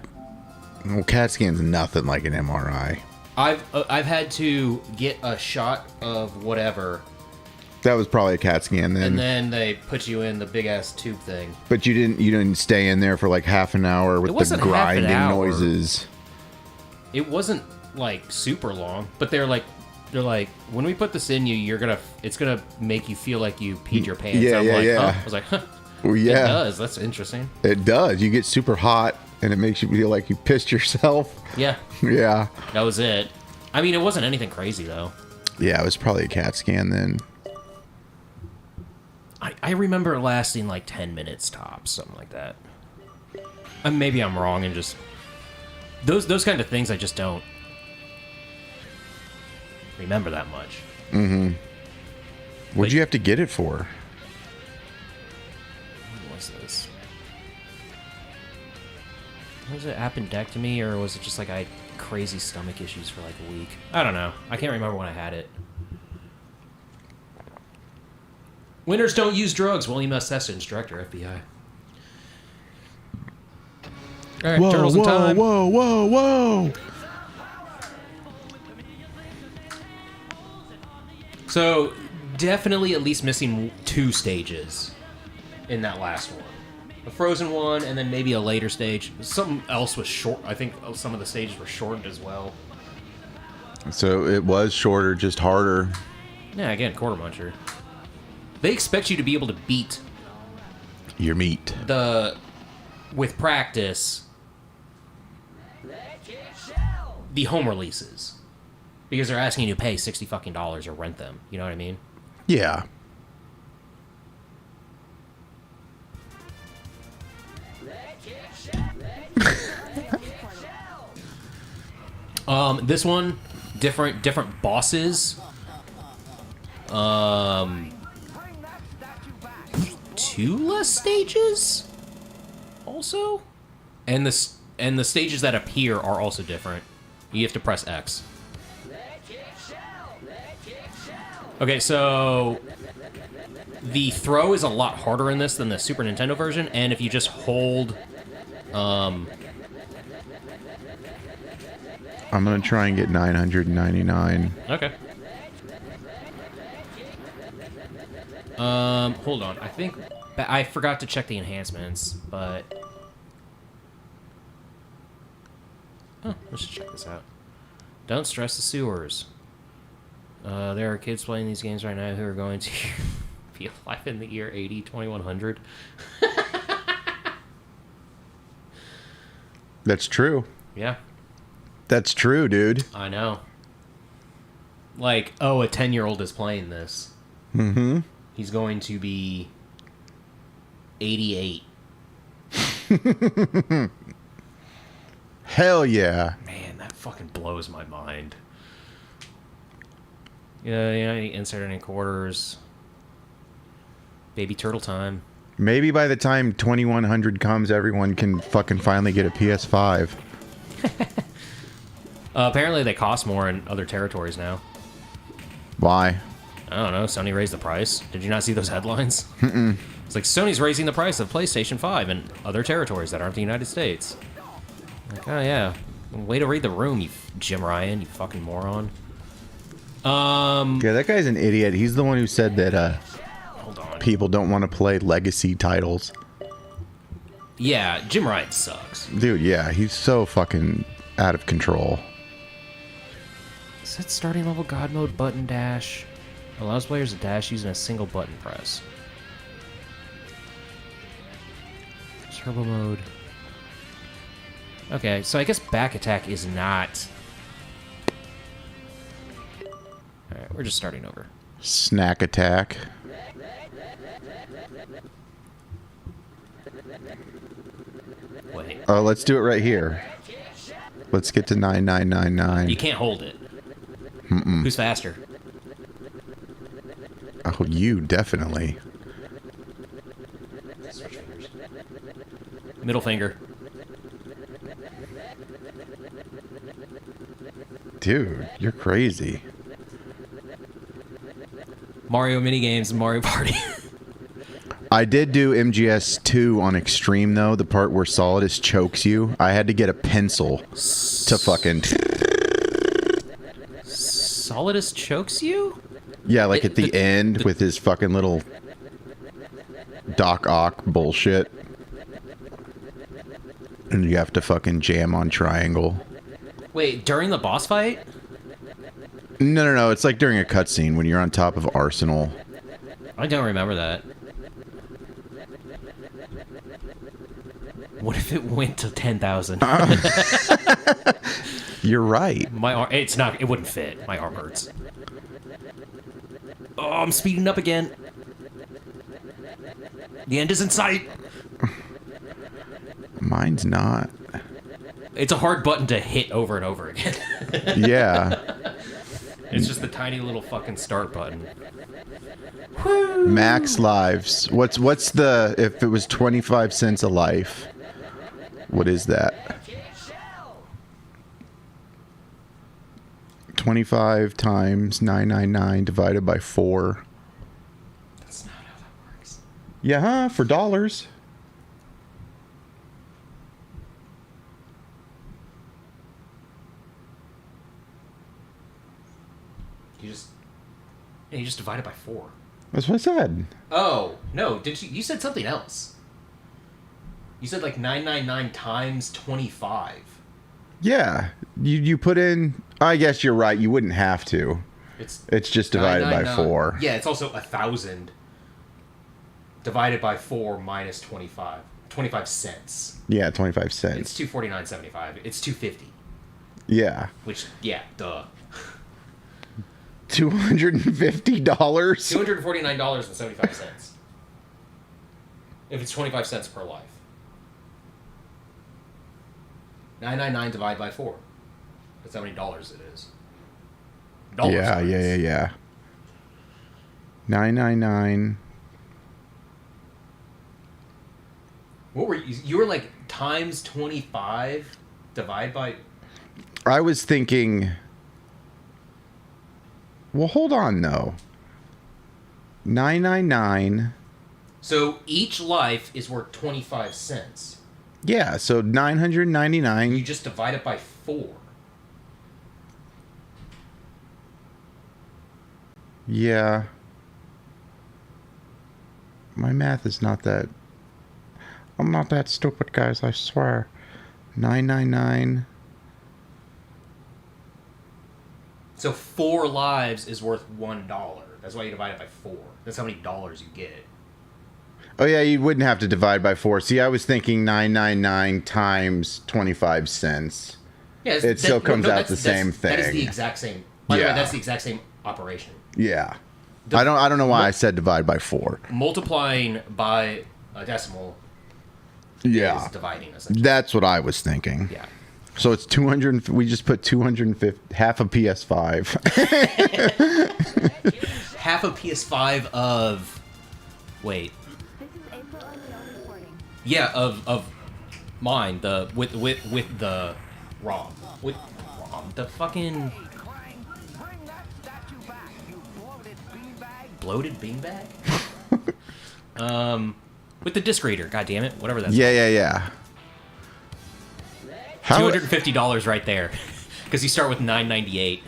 [SPEAKER 3] Well, CAT scan's nothing like an MRI.
[SPEAKER 1] I've had to get a shot of whatever,
[SPEAKER 3] That was probably a CAT scan then.
[SPEAKER 1] and then they put you in the big ass tube thing.
[SPEAKER 3] But you didn't stay in there for like half an hour with
[SPEAKER 1] It
[SPEAKER 3] the
[SPEAKER 1] wasn't half an
[SPEAKER 3] grinding
[SPEAKER 1] hour.
[SPEAKER 3] noises.
[SPEAKER 1] It wasn't like super long, but they're like, when we put this in you, it's gonna make you feel like you peed your pants.
[SPEAKER 3] Yeah,
[SPEAKER 1] I'm
[SPEAKER 3] yeah,
[SPEAKER 1] like,
[SPEAKER 3] yeah.
[SPEAKER 1] Huh? I was like, huh.
[SPEAKER 3] Well,
[SPEAKER 1] It
[SPEAKER 3] yeah,
[SPEAKER 1] does. That's interesting.
[SPEAKER 3] it does. You get super hot, and it makes you feel like you pissed yourself.
[SPEAKER 1] Yeah,
[SPEAKER 3] Yeah.
[SPEAKER 1] that was it. I mean, it wasn't anything crazy though.
[SPEAKER 3] Yeah, it was probably a CAT scan then.
[SPEAKER 1] I remember it lasting like 10 minutes tops, something like that. Maybe I'm wrong, and just those kind of things I just don't remember that much.
[SPEAKER 3] Mm-hmm. What'd you have to get it for?
[SPEAKER 1] What was this? Was it appendectomy, or was it just like I had crazy stomach issues for like a week? I don't know. I can't remember when I had it. Winners don't use drugs. William S. Sessions, Director, FBI. All right, Turtles in Time.
[SPEAKER 3] Whoa.
[SPEAKER 1] So, definitely at least missing 2 stages in that last one. A frozen one, and then maybe a later stage. Something else was short. I think some of the stages were shortened as well.
[SPEAKER 3] So it was shorter, just harder.
[SPEAKER 1] Yeah, again, Quarter Muncher. They expect you to be able to beat
[SPEAKER 3] Your meat.
[SPEAKER 1] with practice, the home releases. Because they're asking you to pay $60 fucking or rent them. You know what I mean?
[SPEAKER 3] Yeah.
[SPEAKER 1] This one, different bosses. 2 less stages, also, and the stages that appear are also different. You have to press X. Okay, so the throw is a lot harder in this than the Super Nintendo version, and if you just hold,
[SPEAKER 3] I'm gonna try and get 999.
[SPEAKER 1] okay. Hold on. I think I forgot to check the enhancements, but let's just check this out. Don't stress the sewers. There are kids playing these games right now who are going to be alive in the year 2100.
[SPEAKER 3] That's true.
[SPEAKER 1] Yeah,
[SPEAKER 3] That's true, dude.
[SPEAKER 1] I know. Like, oh, a 10-year-old is playing this.
[SPEAKER 3] Mm-hmm.
[SPEAKER 1] He's going to be 88.
[SPEAKER 3] Hell yeah.
[SPEAKER 1] Man, that fucking blows my mind. Yeah, insert any quarters. Baby turtle time.
[SPEAKER 3] Maybe by the time 2100 comes, everyone can fucking finally get a PS5.
[SPEAKER 1] Apparently they cost more in other territories now.
[SPEAKER 3] Why?
[SPEAKER 1] I don't know. Sony raised the price. Did you not see those headlines? Mm-mm. It's like Sony's raising the price of PlayStation 5 in other territories that aren't the United States. Like, oh yeah. Way to read the room, you Jim Ryan, you fucking moron.
[SPEAKER 3] Yeah, that guy's an idiot. He's the one who said that,
[SPEAKER 1] Hold on.
[SPEAKER 3] people don't want to play legacy titles.
[SPEAKER 1] Yeah, Jim Ryan sucks.
[SPEAKER 3] Dude, yeah, he's so fucking out of control.
[SPEAKER 1] Set starting level God mode button dash. Allows players to dash using a single button press. Turbo mode. Okay, so I guess back attack is not... Alright, we're just starting over.
[SPEAKER 3] Snack attack.
[SPEAKER 1] Wait.
[SPEAKER 3] Oh, let's do it right here. Let's get to 9999.
[SPEAKER 1] You can't hold it. Who's faster?
[SPEAKER 3] Oh, you definitely.
[SPEAKER 1] Middle finger.
[SPEAKER 3] Dude, you're crazy.
[SPEAKER 1] Mario minigames and Mario Party.
[SPEAKER 3] I did do MGS 2 on Extreme, though, the part where Solidus chokes you. I had to get a pencil to fucking...
[SPEAKER 1] Solidus chokes you?
[SPEAKER 3] Yeah, like at the end with his fucking little Doc Ock bullshit. And you have to fucking jam on triangle.
[SPEAKER 1] Wait, during the boss fight?
[SPEAKER 3] No. It's like during a cutscene when you're on top of Arsenal.
[SPEAKER 1] I don't remember that. What if it went to 10,000?
[SPEAKER 3] You're right.
[SPEAKER 1] My arm, it's not, it wouldn't fit. My arm hurts. Oh, I'm speeding up again. The end is in sight.
[SPEAKER 3] Mine's not.
[SPEAKER 1] It's a hard button to hit over and over again.
[SPEAKER 3] Yeah.
[SPEAKER 1] It's just the tiny little fucking start button.
[SPEAKER 3] Max lives. What's the, if it was 25 cents a life, what is that? 25 times 999 divided by 4.
[SPEAKER 1] That's not how that works.
[SPEAKER 3] Yeah, huh? For dollars.
[SPEAKER 1] You just divide it by 4.
[SPEAKER 3] That's what I said.
[SPEAKER 1] Oh, no, did you said something else. You said like 999 times 25.
[SPEAKER 3] Yeah. You put in, I guess you're right, you wouldn't have to. It's just divided by 4.
[SPEAKER 1] Yeah, it's also 1,000 divided by 4 minus 25. 25 cents.
[SPEAKER 3] Yeah, 25 cents.
[SPEAKER 1] It's $249.75. It's $250.
[SPEAKER 3] Yeah.
[SPEAKER 1] Which, yeah, duh.
[SPEAKER 3] $250?
[SPEAKER 1] $249.75. If it's 25 cents per life. 999 divided by 4. That's how many dollars it is.
[SPEAKER 3] Yeah. 999.
[SPEAKER 1] What were you? You were like times 25 divided by...
[SPEAKER 3] I was thinking... Well, hold on, though. 999.
[SPEAKER 1] So each life is worth 25 cents.
[SPEAKER 3] Yeah, so 999.
[SPEAKER 1] You just divide it by 4.
[SPEAKER 3] Yeah. My math is not that... I'm not that stupid, guys, I swear. 999...
[SPEAKER 1] So 4 lives is worth $1. That's why you divide it by 4. That's how many dollars you get.
[SPEAKER 3] Oh, yeah, you wouldn't have to divide by 4. See, I was thinking 999 times 25 cents.
[SPEAKER 1] Yeah,
[SPEAKER 3] it still comes out the same thing.
[SPEAKER 1] That is the exact same. By the way, that's the exact same operation.
[SPEAKER 3] Yeah. I don't know why I said divide by 4.
[SPEAKER 1] Multiplying by a decimal
[SPEAKER 3] is
[SPEAKER 1] dividing, essentially.
[SPEAKER 3] That's what I was thinking.
[SPEAKER 1] Yeah.
[SPEAKER 3] So it's 200. We just put 250, half a PS5.
[SPEAKER 1] Half a PS5 of. Wait. Yeah, of mine. With the ROM. With ROM. The fucking. Bloated beanbag? With the disc reader. God damn it. Whatever that's.
[SPEAKER 3] Yeah.
[SPEAKER 1] $250 right there, because you start with $998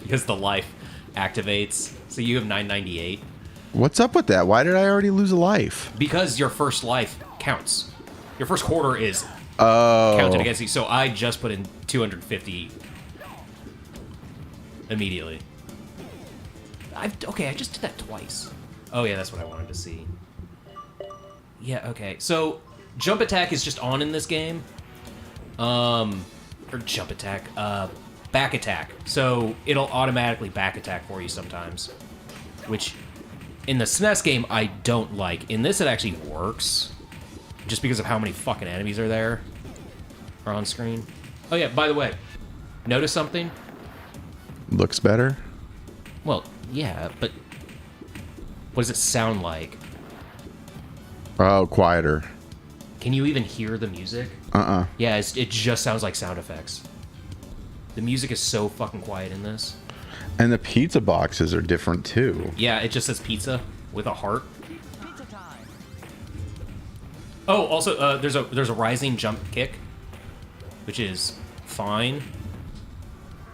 [SPEAKER 1] because the life activates. So you have $998.
[SPEAKER 3] What's up with that? Why did I already lose a life?
[SPEAKER 1] Because your first life counts. Your first quarter is
[SPEAKER 3] Oh.
[SPEAKER 1] counted against you. So I just put in 250 immediately. Okay, I just did that twice. Oh yeah, that's what I wanted to see. Yeah, okay. So jump attack is just on in this game. Or jump attack. Back attack. So it'll automatically back attack for you sometimes. Which in the SNES game I don't like. In this it actually works. Just because of how many fucking enemies are there. Are on screen. Oh yeah, by the way. Notice something?
[SPEAKER 3] Looks better.
[SPEAKER 1] Well, yeah, but what does it sound like?
[SPEAKER 3] Oh, quieter.
[SPEAKER 1] Can you even hear the music? Yeah, it just sounds like sound effects. The music is so fucking quiet in this.
[SPEAKER 3] And the pizza boxes are different too.
[SPEAKER 1] Yeah, it just says pizza with a heart. Oh, also, there's a rising jump kick, which is fine.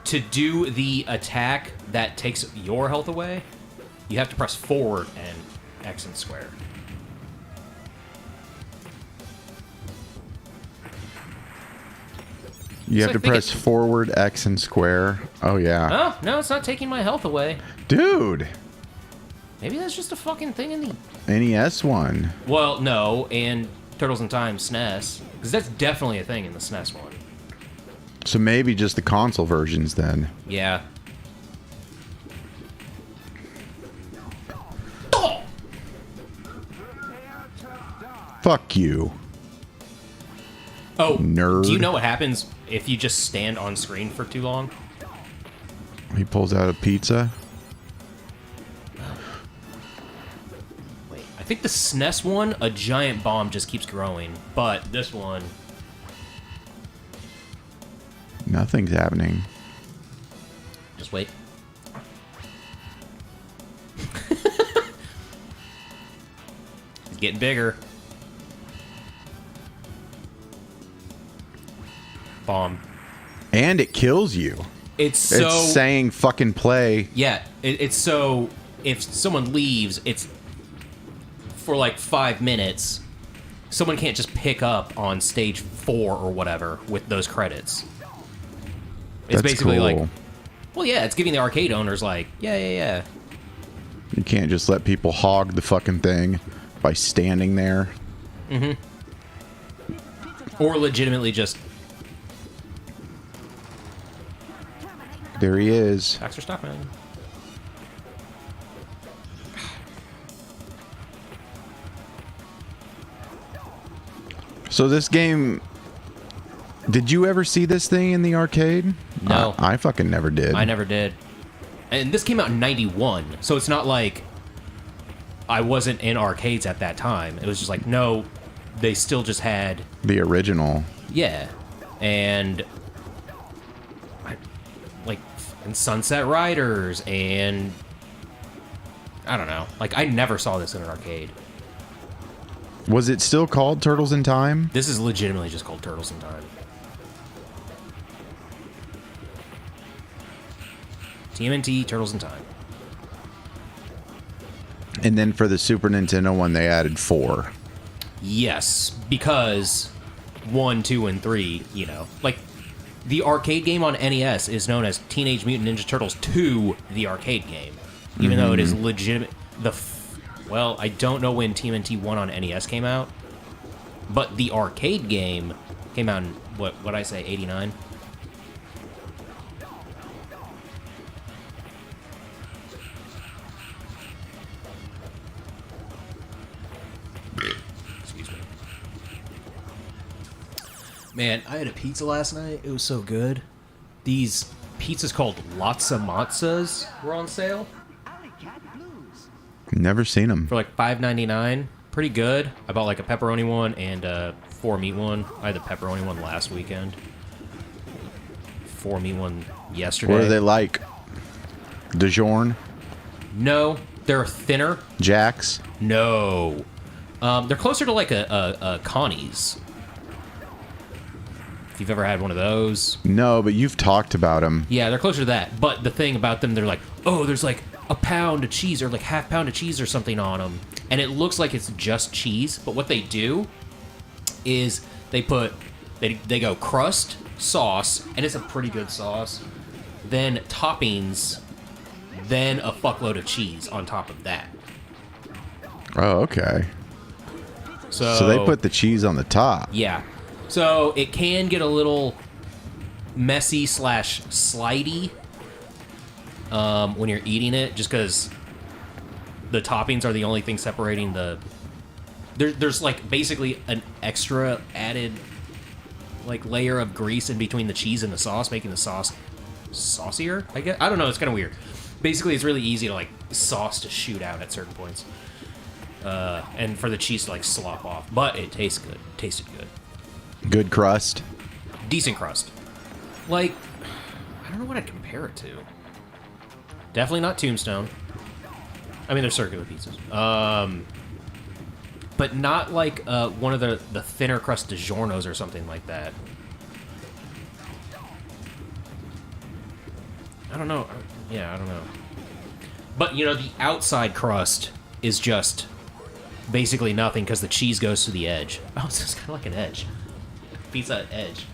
[SPEAKER 1] To do the attack that takes your health away, you have to press forward and X and square.
[SPEAKER 3] You
[SPEAKER 1] So
[SPEAKER 3] have
[SPEAKER 1] I
[SPEAKER 3] to
[SPEAKER 1] think
[SPEAKER 3] press forward, X, and square. Oh, yeah.
[SPEAKER 1] Oh, no, it's not taking my health away.
[SPEAKER 3] Dude!
[SPEAKER 1] Maybe that's just a fucking thing in the...
[SPEAKER 3] NES one.
[SPEAKER 1] Well, no, and Turtles in Time SNES. Because that's definitely a thing in the SNES one.
[SPEAKER 3] So maybe just the console versions then.
[SPEAKER 1] Yeah. Oh!
[SPEAKER 3] Fuck you.
[SPEAKER 1] Oh,
[SPEAKER 3] Nerd.
[SPEAKER 1] do you know what happens if you just stand on screen for too long?
[SPEAKER 3] He pulls out a pizza.
[SPEAKER 1] Wait, I think the SNES one, a giant bomb just keeps growing. But this one...
[SPEAKER 3] Nothing's happening.
[SPEAKER 1] Just wait. He's getting bigger. Bomb.
[SPEAKER 3] And it kills you.
[SPEAKER 1] It's so...
[SPEAKER 3] It's saying fucking play.
[SPEAKER 1] Yeah, it's so... If someone leaves, it's... For like 5 minutes, someone can't just pick up on stage 4 or whatever with those credits. It's
[SPEAKER 3] That's
[SPEAKER 1] basically
[SPEAKER 3] cool.
[SPEAKER 1] like... Well, yeah, it's giving the arcade owners like, yeah.
[SPEAKER 3] You can't just let people hog the fucking thing by standing there.
[SPEAKER 1] Mm-hmm. Or legitimately just...
[SPEAKER 3] There he is.
[SPEAKER 1] Baxter Stockman.
[SPEAKER 3] So this game... Did you ever see this thing in the arcade?
[SPEAKER 1] No.
[SPEAKER 3] I fucking never did.
[SPEAKER 1] I never did. And this came out in 91, so it's not like I wasn't in arcades at that time. It was just like, no, they still just had...
[SPEAKER 3] The original.
[SPEAKER 1] Yeah. And... Like, and Sunset Riders, and... I don't know. Like, I never saw this in an arcade.
[SPEAKER 3] Was it still called Turtles in Time?
[SPEAKER 1] This is legitimately just called Turtles in Time. TMNT, Turtles in Time.
[SPEAKER 3] And then for the Super Nintendo one, they added 4.
[SPEAKER 1] Yes, because 1, 2, and 3, you know. Like, the arcade game on NES is known as Teenage Mutant Ninja Turtles 2, the arcade game. Even though it is legitimate... Well, I don't know when TMNT 1 on NES came out. But the arcade game came out in, what'd I say, 89? Excuse me. Man, I had a pizza last night. It was so good. These pizzas called Latza Matzas were on sale
[SPEAKER 3] Never seen them.
[SPEAKER 1] for like $5.99. Pretty good. I bought like a pepperoni one and a 4-meat one. I had the pepperoni one last weekend. 4-meat one yesterday.
[SPEAKER 3] What are they like? DiGiorno?
[SPEAKER 1] No, they're thinner.
[SPEAKER 3] Jack's?
[SPEAKER 1] No. They're closer to like a Connie's. If you've ever had one of those.
[SPEAKER 3] No, but you've talked about them.
[SPEAKER 1] Yeah, they're closer to that. But the thing about them, they're like, oh, there's like a pound of cheese or like half pound of cheese or something on them, and it looks like it's just cheese. But what they do is they go crust, sauce, and it's a pretty good sauce. Then toppings, then a fuckload of cheese on top of that.
[SPEAKER 3] Oh, okay. So they put the cheese on the top.
[SPEAKER 1] Yeah. So it can get a little messy / slidey when you're eating it, just because the toppings are the only thing separating the... There's like basically an extra added like layer of grease in between the cheese and the sauce, making the sauce saucier, I guess. I don't know, it's kind of weird. Basically, it's really easy to like sauce to shoot out at certain points. And for the cheese to like slop off. But it tastes good. Tasted good.
[SPEAKER 3] Good crust.
[SPEAKER 1] Decent crust. Like, I don't know what I'd compare it to. Definitely not Tombstone. I mean, they're circular pizzas. But not like one of the thinner crust DiGiorno's or something like that. I don't know. Yeah, I don't know. But, you know, the outside crust is just basically nothing because the cheese goes to the edge. Oh, it's just kind of like an edge. Pizza edge.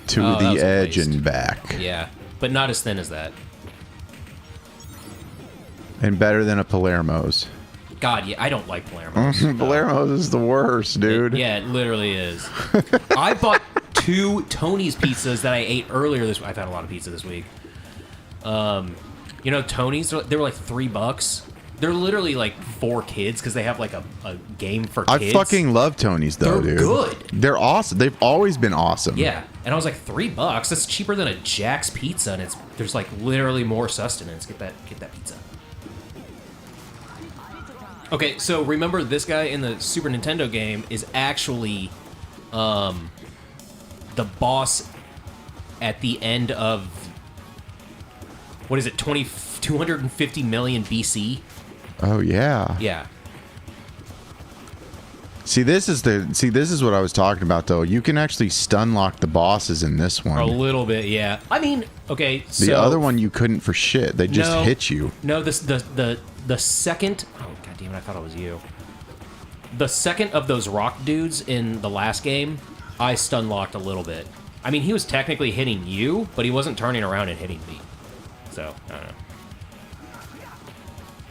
[SPEAKER 3] To the edge and back.
[SPEAKER 1] Yeah, but not as thin as that.
[SPEAKER 3] And better than a Palermo's.
[SPEAKER 1] God, yeah, I don't like Palermo's.
[SPEAKER 3] Palermo's is the worst, dude.
[SPEAKER 1] Yeah, it literally is. I bought 2 Tony's pizzas that I ate earlier this week. I've had a lot of pizza this week. You know, Tony's, they were like $3. They're literally like for kids because they have like a game for kids.
[SPEAKER 3] I fucking love Tony's though,
[SPEAKER 1] They're
[SPEAKER 3] dude.
[SPEAKER 1] good.
[SPEAKER 3] They're awesome. They've always been awesome.
[SPEAKER 1] Yeah, and I was like $3. That's cheaper than a Jack's pizza, and there's like literally more sustenance. Get that pizza. Okay, so remember this guy in the Super Nintendo game is actually the boss at the end of, what is it, 250 million BC?
[SPEAKER 3] Oh yeah.
[SPEAKER 1] Yeah.
[SPEAKER 3] See, this is what I was talking about though. You can actually stun lock the bosses in this one.
[SPEAKER 1] A little bit, yeah. I mean, okay, so
[SPEAKER 3] the other one you couldn't for shit. They just hit you.
[SPEAKER 1] No, the second, oh god damn it, I thought it was you. The second of those rock dudes in the last game, I stun locked a little bit. I mean, he was technically hitting you, but he wasn't turning around and hitting me. So, I don't know.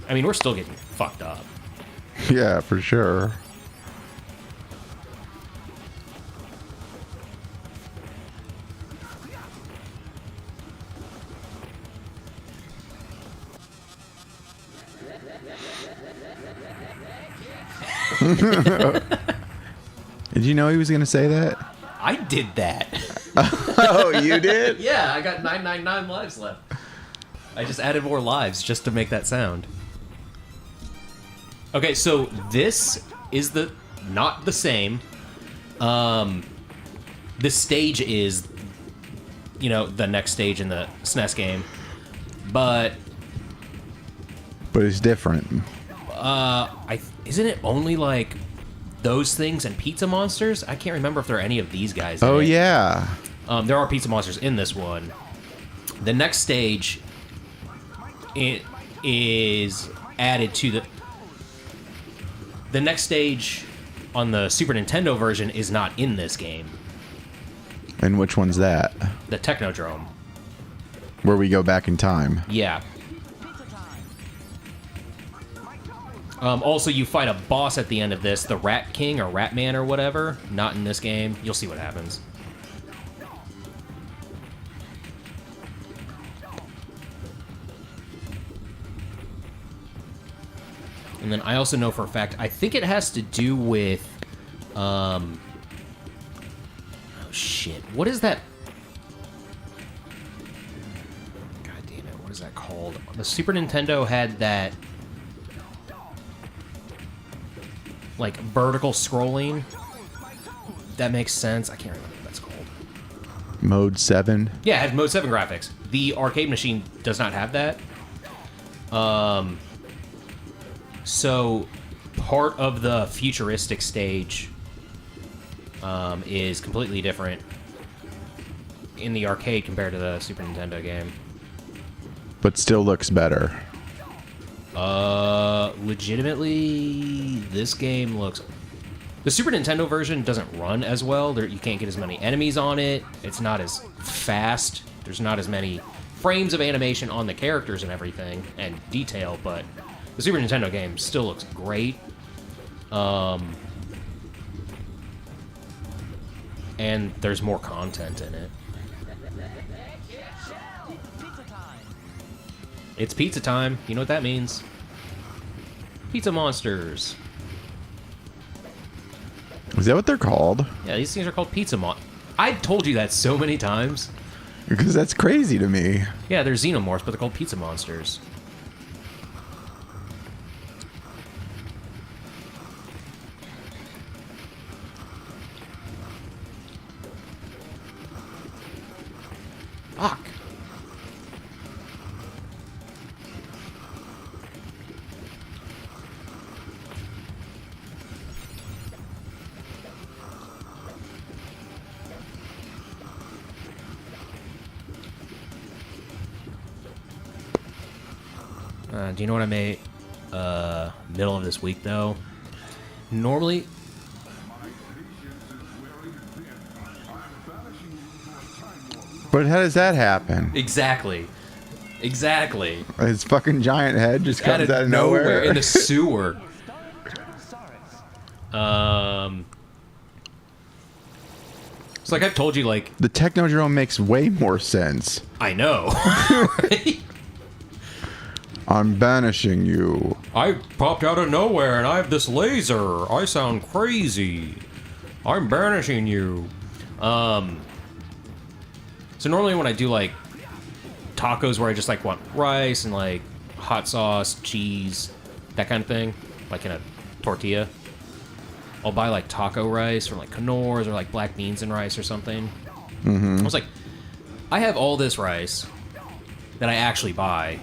[SPEAKER 1] I mean, we're still getting fucked up.
[SPEAKER 3] Yeah, for sure. Did you know he was going to say that?
[SPEAKER 1] I did that.
[SPEAKER 3] Oh, you did?
[SPEAKER 1] Yeah, I got 999 lives left. I just added more lives just to make that sound. Okay, so this is not the same. This stage is, you know, the next stage in the SNES game, but
[SPEAKER 3] it's different.
[SPEAKER 1] isn't it only like those things and pizza monsters? I can't remember if there are any of these guys. In
[SPEAKER 3] Oh
[SPEAKER 1] it.
[SPEAKER 3] yeah.
[SPEAKER 1] There are pizza monsters in this one. The next stage is added to the next stage on the Super Nintendo version is not in this game.
[SPEAKER 3] And which one's that?
[SPEAKER 1] The Technodrome.
[SPEAKER 3] Where we go back in time.
[SPEAKER 1] Yeah. Also, you fight a boss at the end of this, the Rat King or Rat Man or whatever. Not in this game. You'll see what happens. And then I also know for a fact, I think it has to do with, oh shit, what is that? God damn it, what is that called? The Super Nintendo had that, like, vertical scrolling. That makes sense. I can't remember what that's called.
[SPEAKER 3] Mode 7.
[SPEAKER 1] Yeah, it has Mode 7 graphics. The arcade machine does not have that. So part of the futuristic stage is completely different in the arcade compared to the Super Nintendo game.
[SPEAKER 3] but still looks better.
[SPEAKER 1] Legitimately, this game looks... The Super Nintendo version doesn't run as well. You can't get as many enemies on it. It's not as fast. There's not as many frames of animation on the characters and everything, and detail, but the Super Nintendo game still looks great. And there's more content in it. It's pizza time. You know what that means. Pizza monsters.
[SPEAKER 3] Is that what they're called?
[SPEAKER 1] Yeah, these things are called pizza I've told you that so many times.
[SPEAKER 3] Because that's crazy to me.
[SPEAKER 1] Yeah, they're xenomorphs, but they're called pizza monsters. Fuck. Do you know what I made middle of this week, though? Normally...
[SPEAKER 3] But how does that happen?
[SPEAKER 1] Exactly. Exactly.
[SPEAKER 3] His fucking giant head just comes out of nowhere.
[SPEAKER 1] In the sewer. It's like I've told you, like...
[SPEAKER 3] The Technodrome makes way more sense.
[SPEAKER 1] I know. Right?
[SPEAKER 3] I'm banishing you.
[SPEAKER 1] I popped out of nowhere and I have this laser. I sound crazy. I'm banishing you. So normally when I do like tacos where I just like want rice and like hot sauce, cheese, that kind of thing, like in a tortilla, I'll buy like taco rice from like Knorr's or like black beans and rice or something. I was like, I have all this rice that I actually buy.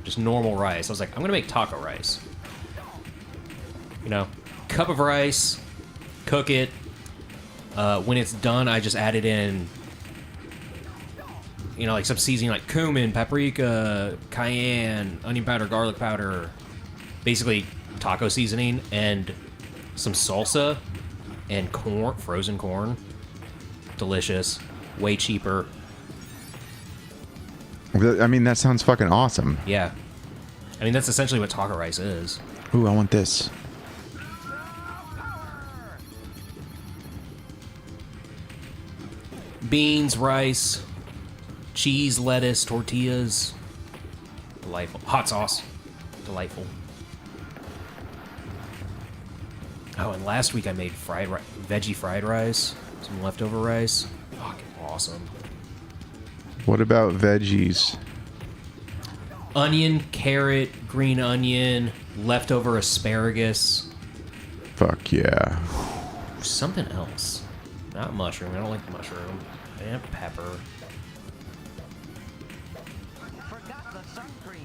[SPEAKER 1] Just normal rice. I was like, I'm gonna make taco rice. You know, cup of rice, cook it. When it's done, I just add it in, you know, like some seasoning like cumin, paprika, cayenne, onion powder, garlic powder, basically taco seasoning, and some salsa and corn, frozen corn. Delicious. Way cheaper.
[SPEAKER 3] I mean, that sounds fucking awesome.
[SPEAKER 1] Yeah. I mean, that's essentially what taco rice is.
[SPEAKER 3] Ooh, I want this.
[SPEAKER 1] Beans, rice, cheese, lettuce, tortillas. Delightful. Hot sauce. Delightful. Oh, and last week I made veggie fried rice. Some leftover rice. Fucking awesome.
[SPEAKER 3] What about veggies?
[SPEAKER 1] Onion, carrot, green onion, leftover asparagus.
[SPEAKER 3] Fuck yeah.
[SPEAKER 1] Something else. Not mushroom. I don't like the mushroom. And pepper.
[SPEAKER 5] Forgot the sun cream.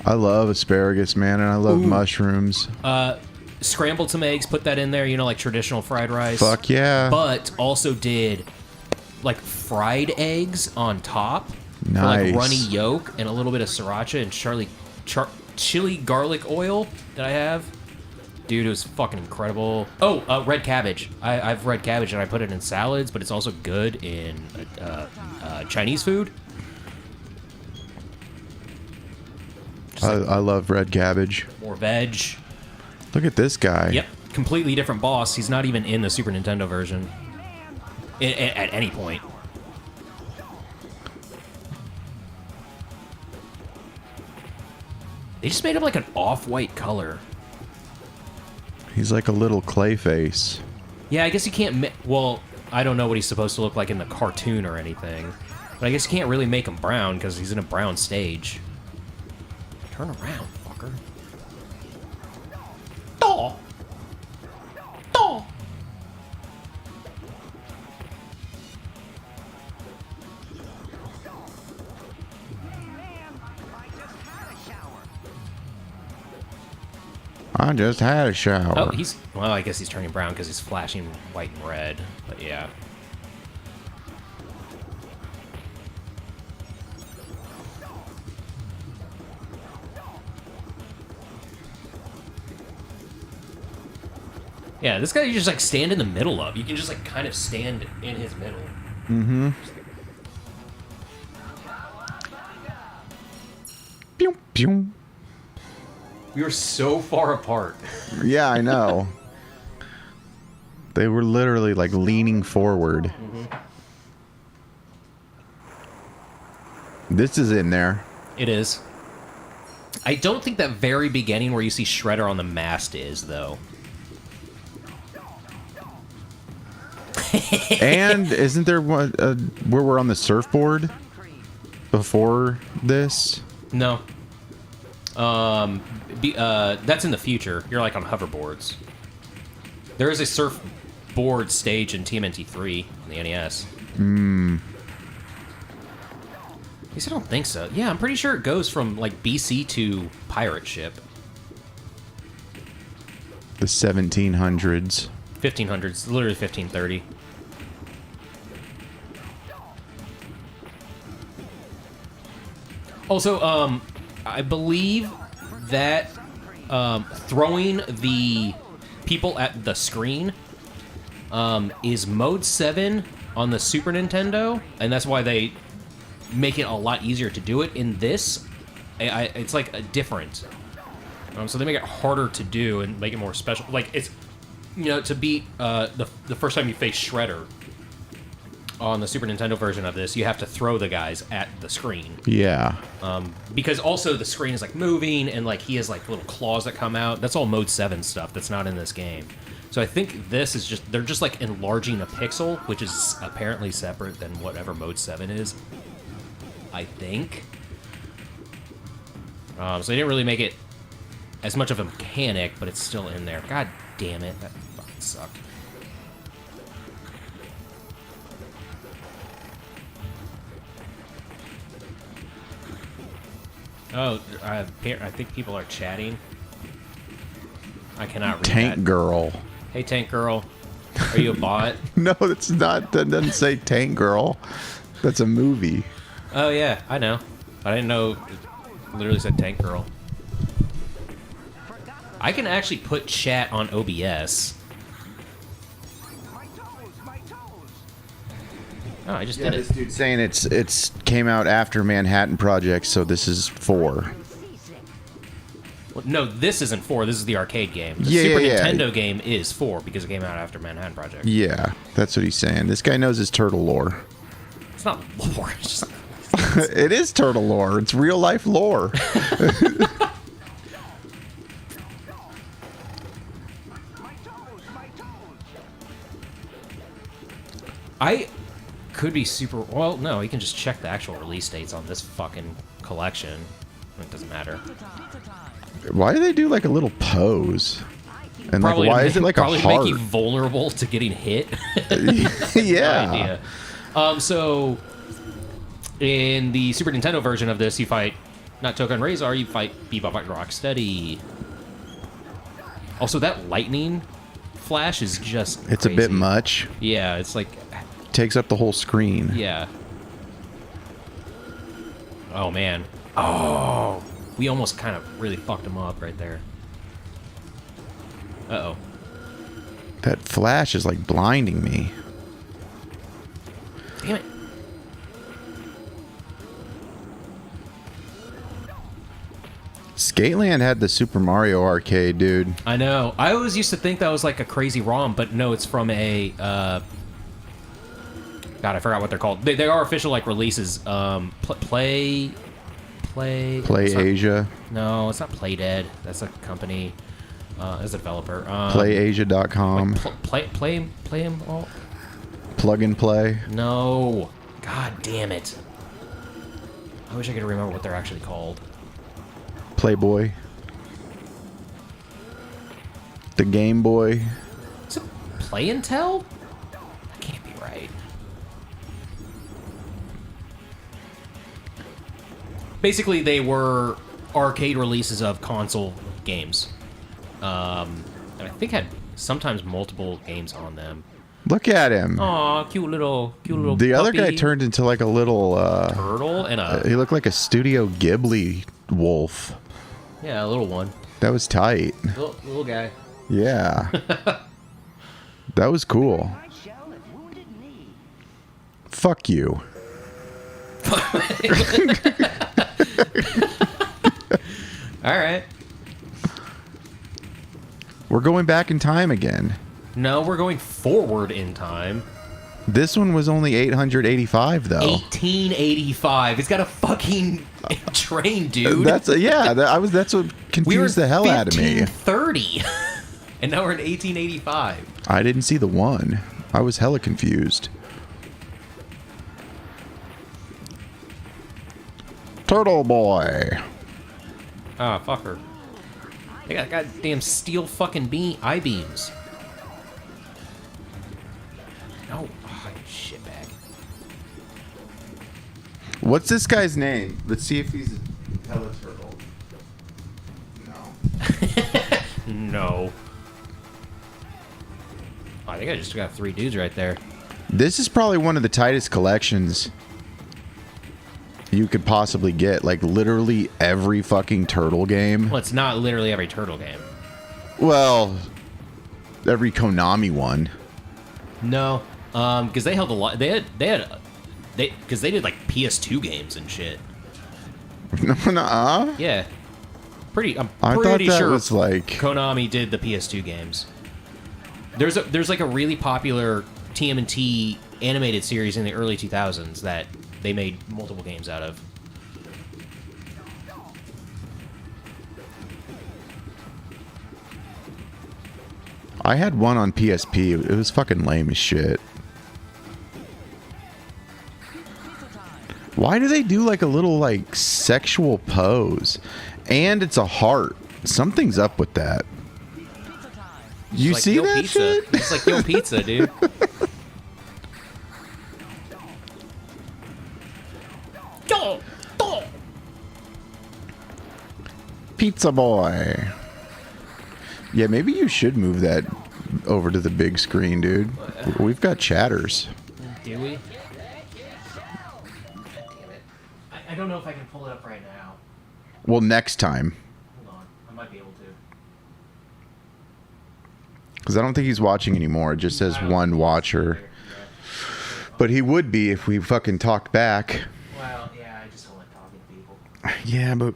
[SPEAKER 3] I love asparagus, man, and I love mushrooms.
[SPEAKER 1] Scrambled some eggs, put that in there, you know, like traditional fried rice.
[SPEAKER 3] Fuck yeah.
[SPEAKER 1] But also did like fried eggs on top.
[SPEAKER 3] Nice.
[SPEAKER 1] For like runny yolk and a little bit of sriracha and chili garlic oil that I have. Dude, it was fucking incredible. Oh, red cabbage. I have red cabbage and I put it in salads, but it's also good in Chinese food.
[SPEAKER 3] I love red cabbage.
[SPEAKER 1] More veg.
[SPEAKER 3] Look at this guy.
[SPEAKER 1] Yep, completely different boss. He's not even in the Super Nintendo version at any point. They just made him like an off-white color.
[SPEAKER 3] He's like a little clay face.
[SPEAKER 1] Yeah, I guess you can't... Well, I don't know what he's supposed to look like in the cartoon or anything. But I guess you can't really make him brown because he's in a brown stage. Turn around, fucker. Daw! Daw!
[SPEAKER 3] I just had a shower.
[SPEAKER 1] Oh, well, I guess he's turning brown because he's flashing white and red. But yeah. Yeah, this guy you just like stand in the middle of. You can just like kind of stand in his middle.
[SPEAKER 3] Mm-hmm. Pew, pew.
[SPEAKER 1] We were so far apart.
[SPEAKER 3] Yeah, I know. They were literally like leaning forward.
[SPEAKER 1] Mm-hmm.
[SPEAKER 3] This is in there.
[SPEAKER 1] It is. I don't think that very beginning where you see Shredder on the mast is, though.
[SPEAKER 3] And isn't there one where we're on the surfboard before this?
[SPEAKER 1] No. That's in the future. You're like on hoverboards. There is a surfboard stage in TMNT 3 in the NES. At least I don't think so. Yeah, I'm pretty sure it goes from like BC to pirate ship.
[SPEAKER 3] The 1700s.
[SPEAKER 1] 1500s, literally 1530. Also, I believe that throwing the people at the screen is mode 7 on the Super Nintendo, and that's why they make it a lot easier to do it. In this, it's like a different. So they make it harder to do and make it more special. Like, it's, you know, to beat the first time you face Shredder on the Super Nintendo version of this, you have to throw the guys at the screen.
[SPEAKER 3] Yeah.
[SPEAKER 1] Because also the screen is like moving and like he has like little claws that come out. That's all mode 7 stuff that's not in this game. So I think this is just, they're just like enlarging a pixel, which is apparently separate than whatever mode 7 is. I think. So they didn't really make it as much of a mechanic, but it's still in there. God damn it, that fucking sucked. Oh, I think people are chatting. I cannot read
[SPEAKER 3] Tank
[SPEAKER 1] that.
[SPEAKER 3] Girl.
[SPEAKER 1] Hey, Tank Girl. Are you a bot?
[SPEAKER 3] No, it's not. That doesn't say Tank Girl. That's a movie.
[SPEAKER 1] Oh, yeah, I know. I didn't know it literally said Tank Girl. I can actually put chat on OBS. Oh, I just
[SPEAKER 3] Yeah,
[SPEAKER 1] did
[SPEAKER 3] this
[SPEAKER 1] it.
[SPEAKER 3] dude's saying it's came out after Manhattan Project, so this is 4.
[SPEAKER 1] Well, no, this isn't 4. This is the arcade game. The
[SPEAKER 3] Yeah,
[SPEAKER 1] Super
[SPEAKER 3] yeah, yeah.
[SPEAKER 1] Nintendo game is 4 because it came out after Manhattan Project.
[SPEAKER 3] Yeah, that's what he's saying. This guy knows his turtle lore.
[SPEAKER 1] It's not lore. It's just...
[SPEAKER 3] It is turtle lore. It's real life lore.
[SPEAKER 1] I could be super... Well, no, you can just check the actual release dates on this fucking collection. It doesn't matter.
[SPEAKER 3] Why do they do like a little pose? And
[SPEAKER 1] Probably
[SPEAKER 3] like, why
[SPEAKER 1] to
[SPEAKER 3] is it like a
[SPEAKER 1] probably
[SPEAKER 3] heart?
[SPEAKER 1] to make you vulnerable to getting hit.
[SPEAKER 3] Yeah.
[SPEAKER 1] No idea. So, in the Super Nintendo version of this, you fight not Toka and Razor, you fight Bebop and Rocksteady. Also, that lightning flash is just
[SPEAKER 3] It's a bit
[SPEAKER 1] crazy.
[SPEAKER 3] much.
[SPEAKER 1] Yeah, it's like...
[SPEAKER 3] Takes up the whole screen.
[SPEAKER 1] Yeah. Oh, man. Oh! We almost kind of really fucked him up right there. Uh-oh.
[SPEAKER 3] That flash is like blinding me.
[SPEAKER 1] Damn it.
[SPEAKER 3] Skateland had the Super Mario arcade, dude.
[SPEAKER 1] I know. I always used to think that was like a crazy ROM, but no, it's from a... God, I forgot what they're called. They are official like releases. Play it's not-
[SPEAKER 3] Asia.
[SPEAKER 1] No, it's not Play Dead. That's a company as a developer.
[SPEAKER 3] PlayAsia.com.
[SPEAKER 1] Play them all.
[SPEAKER 3] Plug and Play.
[SPEAKER 1] No. God damn it. I wish I could remember what they're actually called.
[SPEAKER 3] Playboy. The Game Boy.
[SPEAKER 1] Is it Play and Tell? That can't be right. Basically, they were arcade releases of console games. And I think had sometimes multiple games on them.
[SPEAKER 3] Look at him.
[SPEAKER 1] Aw, cute little
[SPEAKER 3] The other guy
[SPEAKER 1] puppy.
[SPEAKER 3] turned into like a little
[SPEAKER 1] Turtle and a...
[SPEAKER 3] he looked like a Studio Ghibli wolf.
[SPEAKER 1] Yeah, a little one.
[SPEAKER 3] That was tight.
[SPEAKER 1] Little guy.
[SPEAKER 3] Yeah. That was cool.
[SPEAKER 5] My shell at Wounded Knee.
[SPEAKER 3] Fuck you.
[SPEAKER 1] All right.
[SPEAKER 3] We're going back in time again.
[SPEAKER 1] No, we're going forward in time.
[SPEAKER 3] This one was only 885 though.
[SPEAKER 1] 1885. It's got a fucking train, dude.
[SPEAKER 3] That's that's what confused
[SPEAKER 1] we were
[SPEAKER 3] the hell out of me.
[SPEAKER 1] 1530. And now we're in 1885.
[SPEAKER 3] I didn't see the one. I was hella confused. Turtle boy.
[SPEAKER 1] Ah, fucker. They got goddamn steel fucking I-beams. No. Oh, you shitbag.
[SPEAKER 3] What's this guy's name? Let's see if he's a teleturtle. No.
[SPEAKER 1] No. I think I just got 3 dudes right there.
[SPEAKER 3] This is probably one of the tightest collections you could possibly get. Like, literally every fucking turtle game.
[SPEAKER 1] Well, it's not literally every turtle game.
[SPEAKER 3] Well, every Konami one.
[SPEAKER 1] No. Because they held a lot. Because they did like PS2 games and shit.
[SPEAKER 3] Nuh-uh.
[SPEAKER 1] Yeah. I'm
[SPEAKER 3] I thought
[SPEAKER 1] pretty
[SPEAKER 3] that
[SPEAKER 1] sure
[SPEAKER 3] was like...
[SPEAKER 1] Konami did the PS2 games. There's like a really popular TMNT animated series in the early 2000s that they made multiple games out of.
[SPEAKER 3] I had one on PSP. It was fucking lame as shit. Why do they do like a little like sexual pose? And it's a heart. Something's up with that. You
[SPEAKER 1] Like
[SPEAKER 3] see
[SPEAKER 1] Yo
[SPEAKER 3] that
[SPEAKER 1] Pizza.
[SPEAKER 3] shit?
[SPEAKER 1] It's like Yo Pizza, dude.
[SPEAKER 3] Pizza boy. Yeah, maybe you should move that over to the big screen, dude. We've got chatters.
[SPEAKER 1] Do we? God damn it. I don't know if I can pull it up right now.
[SPEAKER 3] Well, next time.
[SPEAKER 1] Hold on. I might be able to.
[SPEAKER 3] Because I don't think he's watching anymore. It just says
[SPEAKER 1] I don't
[SPEAKER 3] one
[SPEAKER 1] think
[SPEAKER 3] watcher.
[SPEAKER 1] it's there.
[SPEAKER 3] But he would be if we fucking talked back.
[SPEAKER 1] Well, yeah, I just don't like talking to people.
[SPEAKER 3] Yeah, but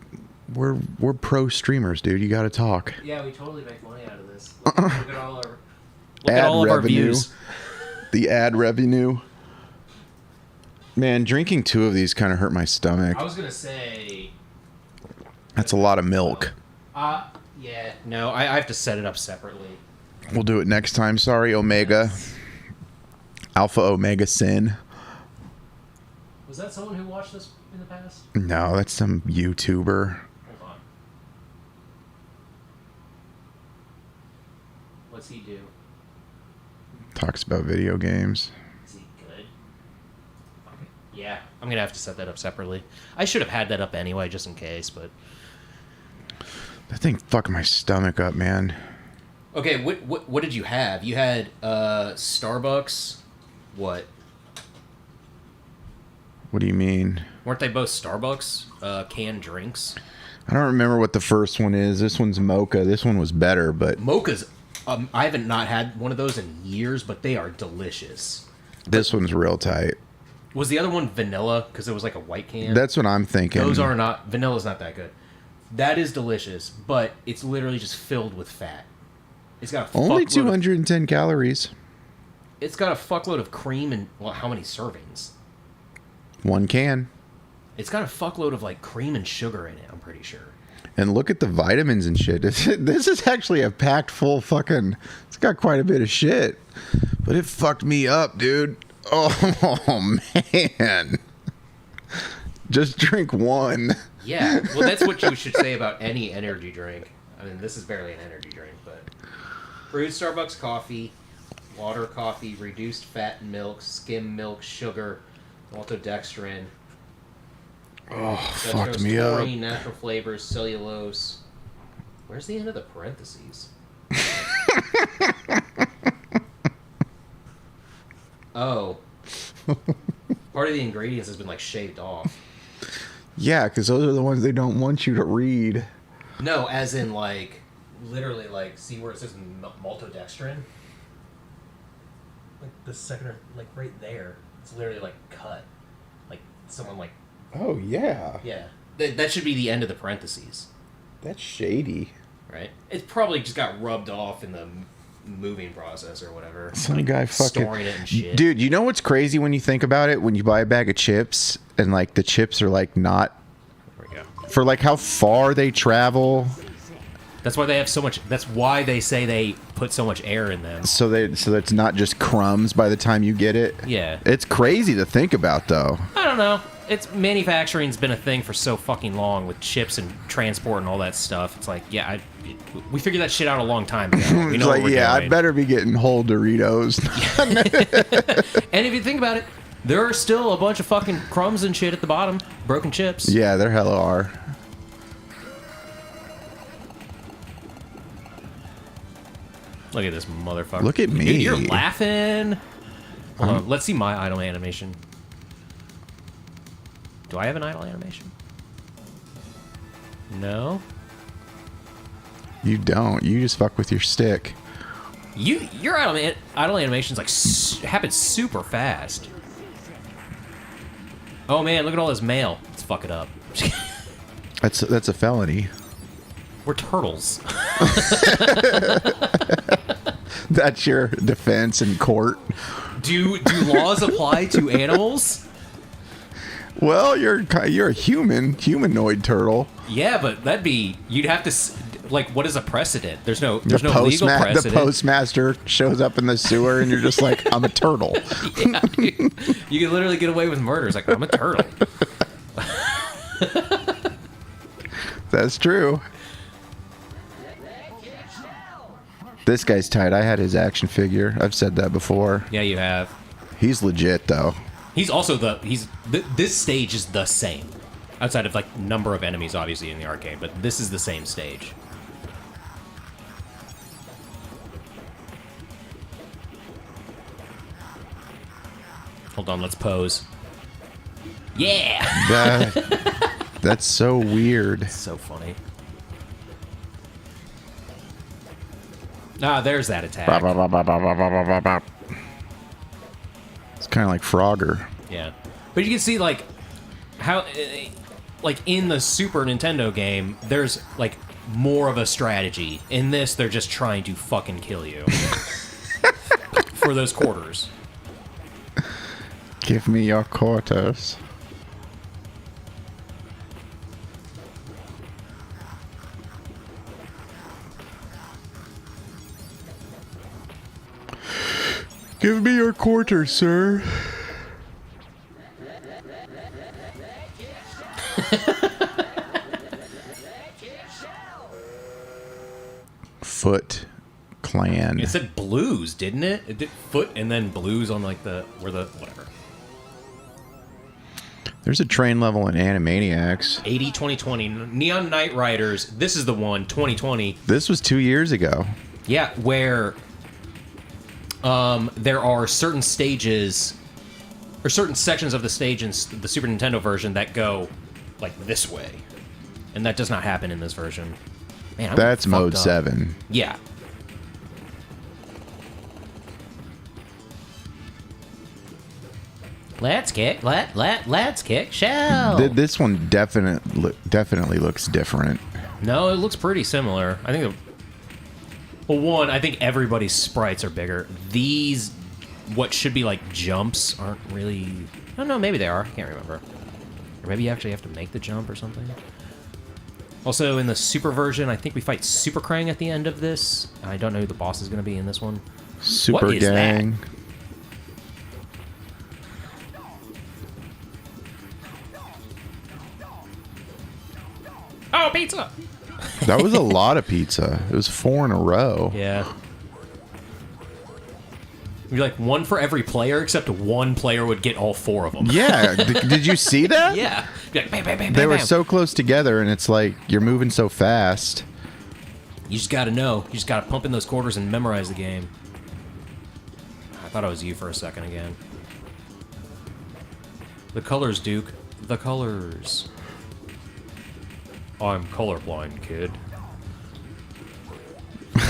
[SPEAKER 3] we're pro streamers, dude. You got to talk.
[SPEAKER 1] Yeah, we totally make money out of this. Look at all our
[SPEAKER 3] Ad
[SPEAKER 1] all of our
[SPEAKER 3] revenue.
[SPEAKER 1] views.
[SPEAKER 3] The ad revenue. Man, drinking 2 of these kind of hurt my stomach.
[SPEAKER 1] I was gonna say.
[SPEAKER 3] That's a lot of milk.
[SPEAKER 1] Yeah. No, I have to set it up separately.
[SPEAKER 3] We'll do it next time. Sorry, Omega. Alpha Omega Sin.
[SPEAKER 1] Was that someone who watched this in the past?
[SPEAKER 3] No, that's some YouTuber.
[SPEAKER 1] Hold on. What's he do?
[SPEAKER 3] Talks about video games.
[SPEAKER 1] Is he good? Okay. Yeah, I'm gonna have to set that up separately. I should have had that up anyway, just in case, but.
[SPEAKER 3] That thing fucked my stomach up, man.
[SPEAKER 1] Okay, what did you have? You had Starbucks. What?
[SPEAKER 3] What do you mean?
[SPEAKER 1] Weren't they both Starbucks canned drinks?
[SPEAKER 3] I don't remember what the first one is. This one's mocha. This one was better, but
[SPEAKER 1] Mocha's. I haven't not had one of those in years, but they are delicious.
[SPEAKER 3] this one's real tight.
[SPEAKER 1] Was the other one vanilla? Because it was like a white can.
[SPEAKER 3] That's what I'm thinking.
[SPEAKER 1] Those are not. Vanilla's not that good. That is delicious, but it's literally just filled with fat. It's got a
[SPEAKER 3] Only
[SPEAKER 1] fuckload
[SPEAKER 3] 210 calories.
[SPEAKER 1] It's got a fuckload of cream and well, how many servings?
[SPEAKER 3] One can.
[SPEAKER 1] It's got a fuckload of like cream and sugar in it. I'm pretty sure.
[SPEAKER 3] And look at the vitamins and shit. This is actually a packed full fucking... It's got quite a bit of shit. But it fucked me up, dude. Oh, man. Just drink one.
[SPEAKER 1] Yeah, well, that's what you should say about any energy drink. I mean, this is barely an energy drink, but... Brewed Starbucks coffee, water coffee, reduced fat milk, skim milk, sugar, maltodextrin...
[SPEAKER 3] Oh,
[SPEAKER 1] Dextrose,
[SPEAKER 3] fucked me up.
[SPEAKER 1] taurine, natural flavors, cellulose. Where's the end of the parentheses? Oh. Part of the ingredients has been like shaved off.
[SPEAKER 3] Yeah, because those are the ones they don't want you to read.
[SPEAKER 1] No, as in like, literally like, see where it says maltodextrin? like the second or like right there. It's literally like cut, like someone like
[SPEAKER 3] Oh yeah,
[SPEAKER 1] yeah. That should be the end of the parentheses,
[SPEAKER 3] that's shady.
[SPEAKER 1] right? It probably just got rubbed off in the moving process or whatever.
[SPEAKER 3] Some
[SPEAKER 1] like,
[SPEAKER 3] guy fucking
[SPEAKER 1] storing it and shit.
[SPEAKER 3] Dude, you know what's crazy when you think about it? When you buy a bag of chips and like the chips are like not
[SPEAKER 1] There we go.
[SPEAKER 3] for like how far they travel,
[SPEAKER 1] That's why they have so much. That's why they say they put so much air in them.
[SPEAKER 3] so it's not just crumbs by the time you get it.
[SPEAKER 1] Yeah.
[SPEAKER 3] It's crazy to think about though.
[SPEAKER 1] I don't know. It's manufacturing's been a thing for so fucking long with chips and transport and all that stuff. It's like, yeah, we figured that shit out a long time ago. We
[SPEAKER 3] It's
[SPEAKER 1] know
[SPEAKER 3] like,
[SPEAKER 1] what we're
[SPEAKER 3] yeah, I
[SPEAKER 1] doing.
[SPEAKER 3] better be getting whole Doritos.
[SPEAKER 1] And if you think about it, there are still a bunch of fucking crumbs and shit at the bottom, broken chips.
[SPEAKER 3] Yeah, there hella are.
[SPEAKER 1] Look at this motherfucker.
[SPEAKER 3] Look at me.
[SPEAKER 1] Dude, you're laughing. Hold on, let's see my idle animation. Do I have an idle animation? No.
[SPEAKER 3] You don't. You just fuck with your stick.
[SPEAKER 1] Your idle animations like happen super fast. Oh man, look at all this mail. Let's fuck it up.
[SPEAKER 3] That's a felony.
[SPEAKER 1] We're turtles.
[SPEAKER 3] That's your defense in court.
[SPEAKER 1] Do laws apply to animals?
[SPEAKER 3] Well, you're a humanoid turtle.
[SPEAKER 1] Yeah, but you'd have to like, what is a precedent? There's no legal
[SPEAKER 3] The
[SPEAKER 1] precedent.
[SPEAKER 3] postmaster shows up in the sewer, and you're just like, I'm a turtle.
[SPEAKER 1] Yeah, you can literally get away with murder. It's like, I'm a turtle.
[SPEAKER 3] That's true. This guy's tight. I had his action figure. I've said that before.
[SPEAKER 1] Yeah, you have.
[SPEAKER 3] He's legit though.
[SPEAKER 1] He's also this stage is the same, outside of like number of enemies, obviously in the arcade, but this is the same stage. Hold on, let's pose. Yeah,
[SPEAKER 3] That's so weird.
[SPEAKER 1] so funny. Ah, there's that attack.
[SPEAKER 3] It's kind of like Frogger.
[SPEAKER 1] Yeah, but you can see like how, like in the Super Nintendo game, there's like more of a strategy. In this, they're just trying to fucking kill you for those quarters.
[SPEAKER 3] Give me your quarters. Give me your quarters, sir. Foot Clan.
[SPEAKER 1] It said blues, didn't it? It did foot and then blues on like whatever.
[SPEAKER 3] There's a train level in Animaniacs.
[SPEAKER 1] 80 2020 Neon Knight Riders. This is the one 2020.
[SPEAKER 3] This was 2 years ago.
[SPEAKER 1] Yeah, where there are certain stages or certain sections of the stage in the Super Nintendo version that go like this way, and that does not happen in this version. Man, I'm
[SPEAKER 3] That's
[SPEAKER 1] fucked
[SPEAKER 3] mode
[SPEAKER 1] up.
[SPEAKER 3] 7.
[SPEAKER 1] Yeah. Let's kick, let's kick shell.
[SPEAKER 3] This one definitely looks different.
[SPEAKER 1] No, it looks pretty similar. I think. Well, I think everybody's sprites are bigger. These, what should be like jumps, aren't really. I don't know. Maybe they are. I can't remember. Or maybe you actually have to make the jump or something. Also, in the Super version, I think we fight Super Krang at the end of this. I don't know who the boss is going to be in this one.
[SPEAKER 3] Super
[SPEAKER 1] What is
[SPEAKER 3] Gang.
[SPEAKER 1] Oh, pizza!
[SPEAKER 3] That was a lot of pizza. It was 4 in a row.
[SPEAKER 1] Yeah. You're like one for every player, except one player would get all 4 of them.
[SPEAKER 3] Yeah. Did you see that?
[SPEAKER 1] Yeah. Be like, bam, bam, bam,
[SPEAKER 3] They
[SPEAKER 1] bam,
[SPEAKER 3] were
[SPEAKER 1] bam.
[SPEAKER 3] so close together, and it's like you're moving so fast.
[SPEAKER 1] You just gotta know. You just gotta pump in those quarters and memorize the game. I thought it was you for a second again. The colors, Duke. The colors. I'm colorblind, kid.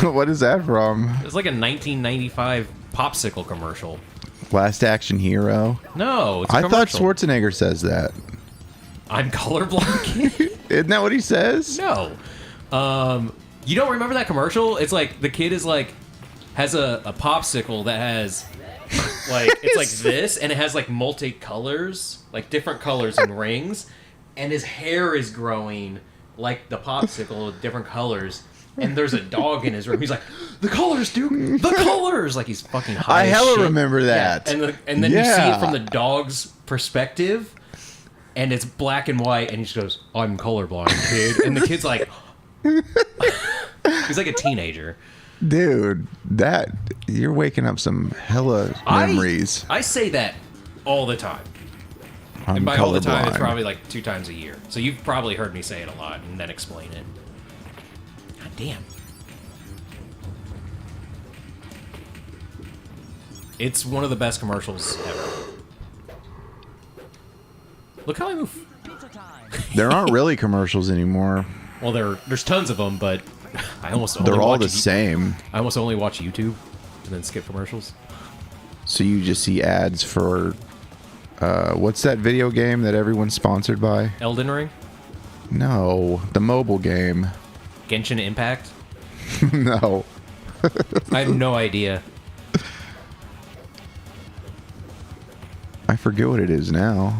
[SPEAKER 3] What is that from?
[SPEAKER 1] It's like a 1995 popsicle commercial.
[SPEAKER 3] Last Action Hero.
[SPEAKER 1] No, it's a
[SPEAKER 3] I thought
[SPEAKER 1] commercial.
[SPEAKER 3] Schwarzenegger says that.
[SPEAKER 1] I'm colorblind, kid.
[SPEAKER 3] Isn't that what he says?
[SPEAKER 1] No. You don't remember that commercial? It's like the kid is like has a popsicle that has like it's like this, and it has like multicolors, like different colors and rings, and his hair is growing like the popsicle with different colors. And there's a dog in his room. He's like, the colors, dude, the colors. Like he's fucking high.
[SPEAKER 3] I
[SPEAKER 1] as
[SPEAKER 3] hella
[SPEAKER 1] shit.
[SPEAKER 3] remember that.
[SPEAKER 1] Yeah. And then you see it from the dog's perspective, and it's black and white. And he just goes, "I'm colorblind, kid." And the kid's like, he's like a teenager.
[SPEAKER 3] Dude, that you're waking up some hella memories.
[SPEAKER 1] I say that all the time.
[SPEAKER 3] I'm
[SPEAKER 1] And by all the time, it's
[SPEAKER 3] colorblind.
[SPEAKER 1] probably like 2 times a year. So you've probably heard me say it a lot and then explain it. God damn. It's one of the best commercials ever. Look how I move.
[SPEAKER 3] There aren't really commercials anymore.
[SPEAKER 1] Well, there's tons of them, but I almost only
[SPEAKER 3] They're all
[SPEAKER 1] watch
[SPEAKER 3] the same.
[SPEAKER 1] I almost only watch YouTube and then skip commercials.
[SPEAKER 3] So you just see ads for what's that video game that everyone's sponsored by?
[SPEAKER 1] Elden Ring,
[SPEAKER 3] No, the mobile game.
[SPEAKER 1] Genshin Impact.
[SPEAKER 3] No.
[SPEAKER 1] I have no idea.
[SPEAKER 3] I forget what it is now.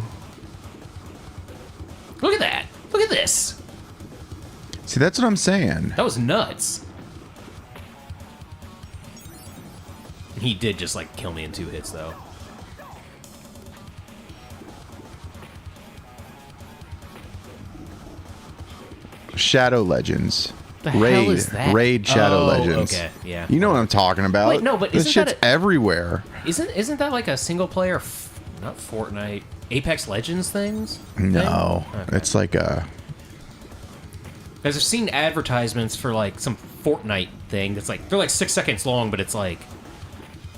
[SPEAKER 1] Look at that. Look at this.
[SPEAKER 3] See, that's what I'm saying.
[SPEAKER 1] That was nuts. He did just like kill me in 2 hits though.
[SPEAKER 3] Shadow Legends.
[SPEAKER 1] The hell is that?
[SPEAKER 3] Raid Shadow
[SPEAKER 1] Oh,
[SPEAKER 3] Legends.
[SPEAKER 1] okay, yeah.
[SPEAKER 3] You know what I'm talking about.
[SPEAKER 1] Wait, no, but
[SPEAKER 3] this
[SPEAKER 1] isn't that
[SPEAKER 3] shit's everywhere.
[SPEAKER 1] Isn't that like a single player not Fortnite, Apex Legends things?
[SPEAKER 3] No.
[SPEAKER 1] Okay.
[SPEAKER 3] It's like a
[SPEAKER 1] Because I've seen advertisements for like some Fortnite thing that's like they're like 6 seconds long, but it's like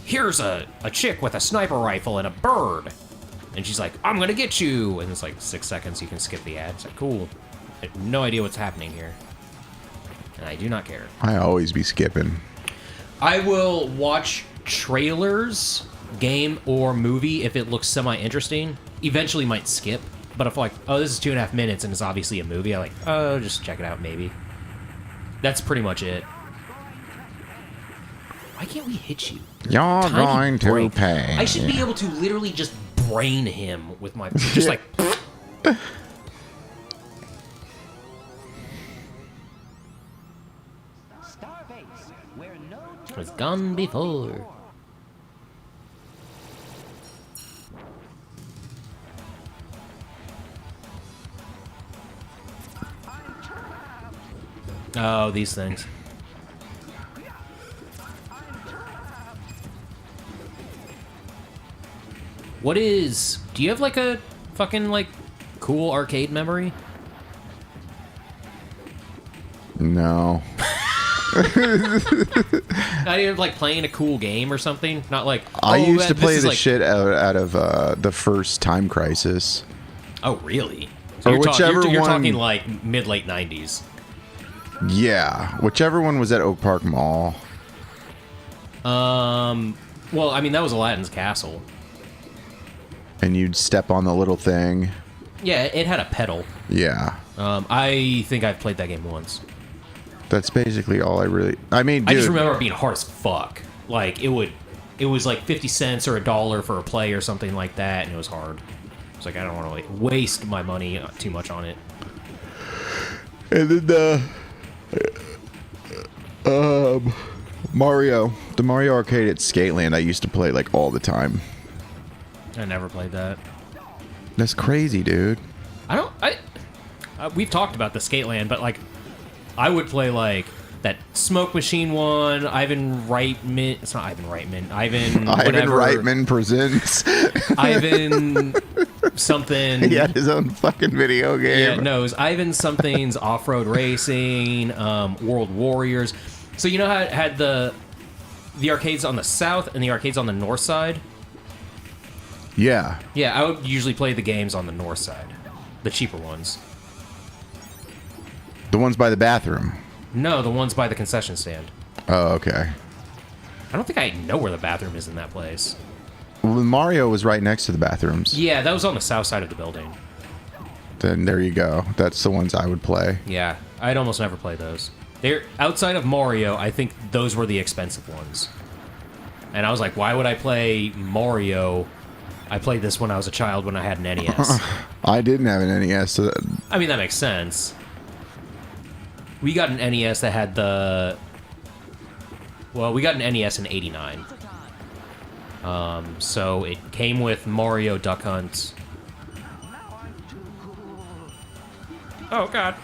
[SPEAKER 1] here's a chick with a sniper rifle and a bird, and she's like, "I'm gonna get you," and it's like 6 seconds. You can skip the ad. It's like cool. I have no idea what's happening here, and I do not care.
[SPEAKER 3] I always be skipping.
[SPEAKER 1] I will watch trailers, game or movie if it looks semi-interesting. Eventually might skip, but if like, oh, this is 2.5 minutes and it's obviously a movie, I like, oh, just check it out maybe. That's pretty much it. Why can't we hit you?
[SPEAKER 3] You're
[SPEAKER 1] Tiny
[SPEAKER 3] going to
[SPEAKER 1] brain.
[SPEAKER 3] pay.
[SPEAKER 1] I should be able to literally just brain him with my, just like.
[SPEAKER 5] Starbase, where no
[SPEAKER 4] Was gone before.
[SPEAKER 1] Oh, these things. What is... Do you have, like, a fucking, like, cool arcade memory?
[SPEAKER 3] No.
[SPEAKER 1] Not even, like, playing a cool game or something? Not like...
[SPEAKER 3] I
[SPEAKER 1] oh,
[SPEAKER 3] used to
[SPEAKER 1] this
[SPEAKER 3] play
[SPEAKER 1] is,
[SPEAKER 3] the
[SPEAKER 1] like-
[SPEAKER 3] shit out of the first Time Crisis.
[SPEAKER 1] Oh, really? So
[SPEAKER 3] Or
[SPEAKER 1] you're
[SPEAKER 3] whichever
[SPEAKER 1] you're
[SPEAKER 3] one-
[SPEAKER 1] talking, like, mid-late 90s.
[SPEAKER 3] Yeah, whichever one was at Oak Park Mall.
[SPEAKER 1] Well, I mean, that was Aladdin's Castle.
[SPEAKER 3] And you'd step on the little thing.
[SPEAKER 1] Yeah, it had a pedal.
[SPEAKER 3] Yeah.
[SPEAKER 1] I think I've played that game once.
[SPEAKER 3] That's basically all I really... I mean, dude...
[SPEAKER 1] I just remember it being hard as fuck. Like, it was like 50 cents or $1 for a play or something like that, and it was hard. It's like, I don't want to like waste my money too much on it.
[SPEAKER 3] And then Mario. The Mario Arcade at Skateland I used to play, like, all the time.
[SPEAKER 1] I never played that.
[SPEAKER 3] That's crazy, dude.
[SPEAKER 1] We've talked about the Skateland, but like, I would play like that Smoke Machine one. Ivan Reitman. It's not Ivan Reitman. Ivan.
[SPEAKER 3] Ivan
[SPEAKER 1] whatever.
[SPEAKER 3] Reitman presents.
[SPEAKER 1] Ivan something.
[SPEAKER 3] He had his own fucking video game.
[SPEAKER 1] Yeah, no, it was Ivan something's off-road racing, World Warriors. So you know how it had the arcades on the south and the arcades on the north side?
[SPEAKER 3] Yeah.
[SPEAKER 1] Yeah, I would usually play the games on the north side, the cheaper ones.
[SPEAKER 3] The ones by the bathroom.
[SPEAKER 1] No, the ones by the concession stand.
[SPEAKER 3] Oh, okay.
[SPEAKER 1] I don't think I know where the bathroom is in that place.
[SPEAKER 3] Well, Mario was right next to the bathrooms.
[SPEAKER 1] Yeah, that was on the south side of the building.
[SPEAKER 3] Then there you go. That's the ones I would play.
[SPEAKER 1] Yeah, I'd almost never play those. They're outside of Mario. I think those were the expensive ones. And I was like, why would I play Mario? I played this when I was a child when I had an NES.
[SPEAKER 3] I didn't have an NES. So
[SPEAKER 1] I mean, that makes sense. We got an NES that had the... Well, we got an NES in '89. So it came with Mario Duck Hunt. Oh, God.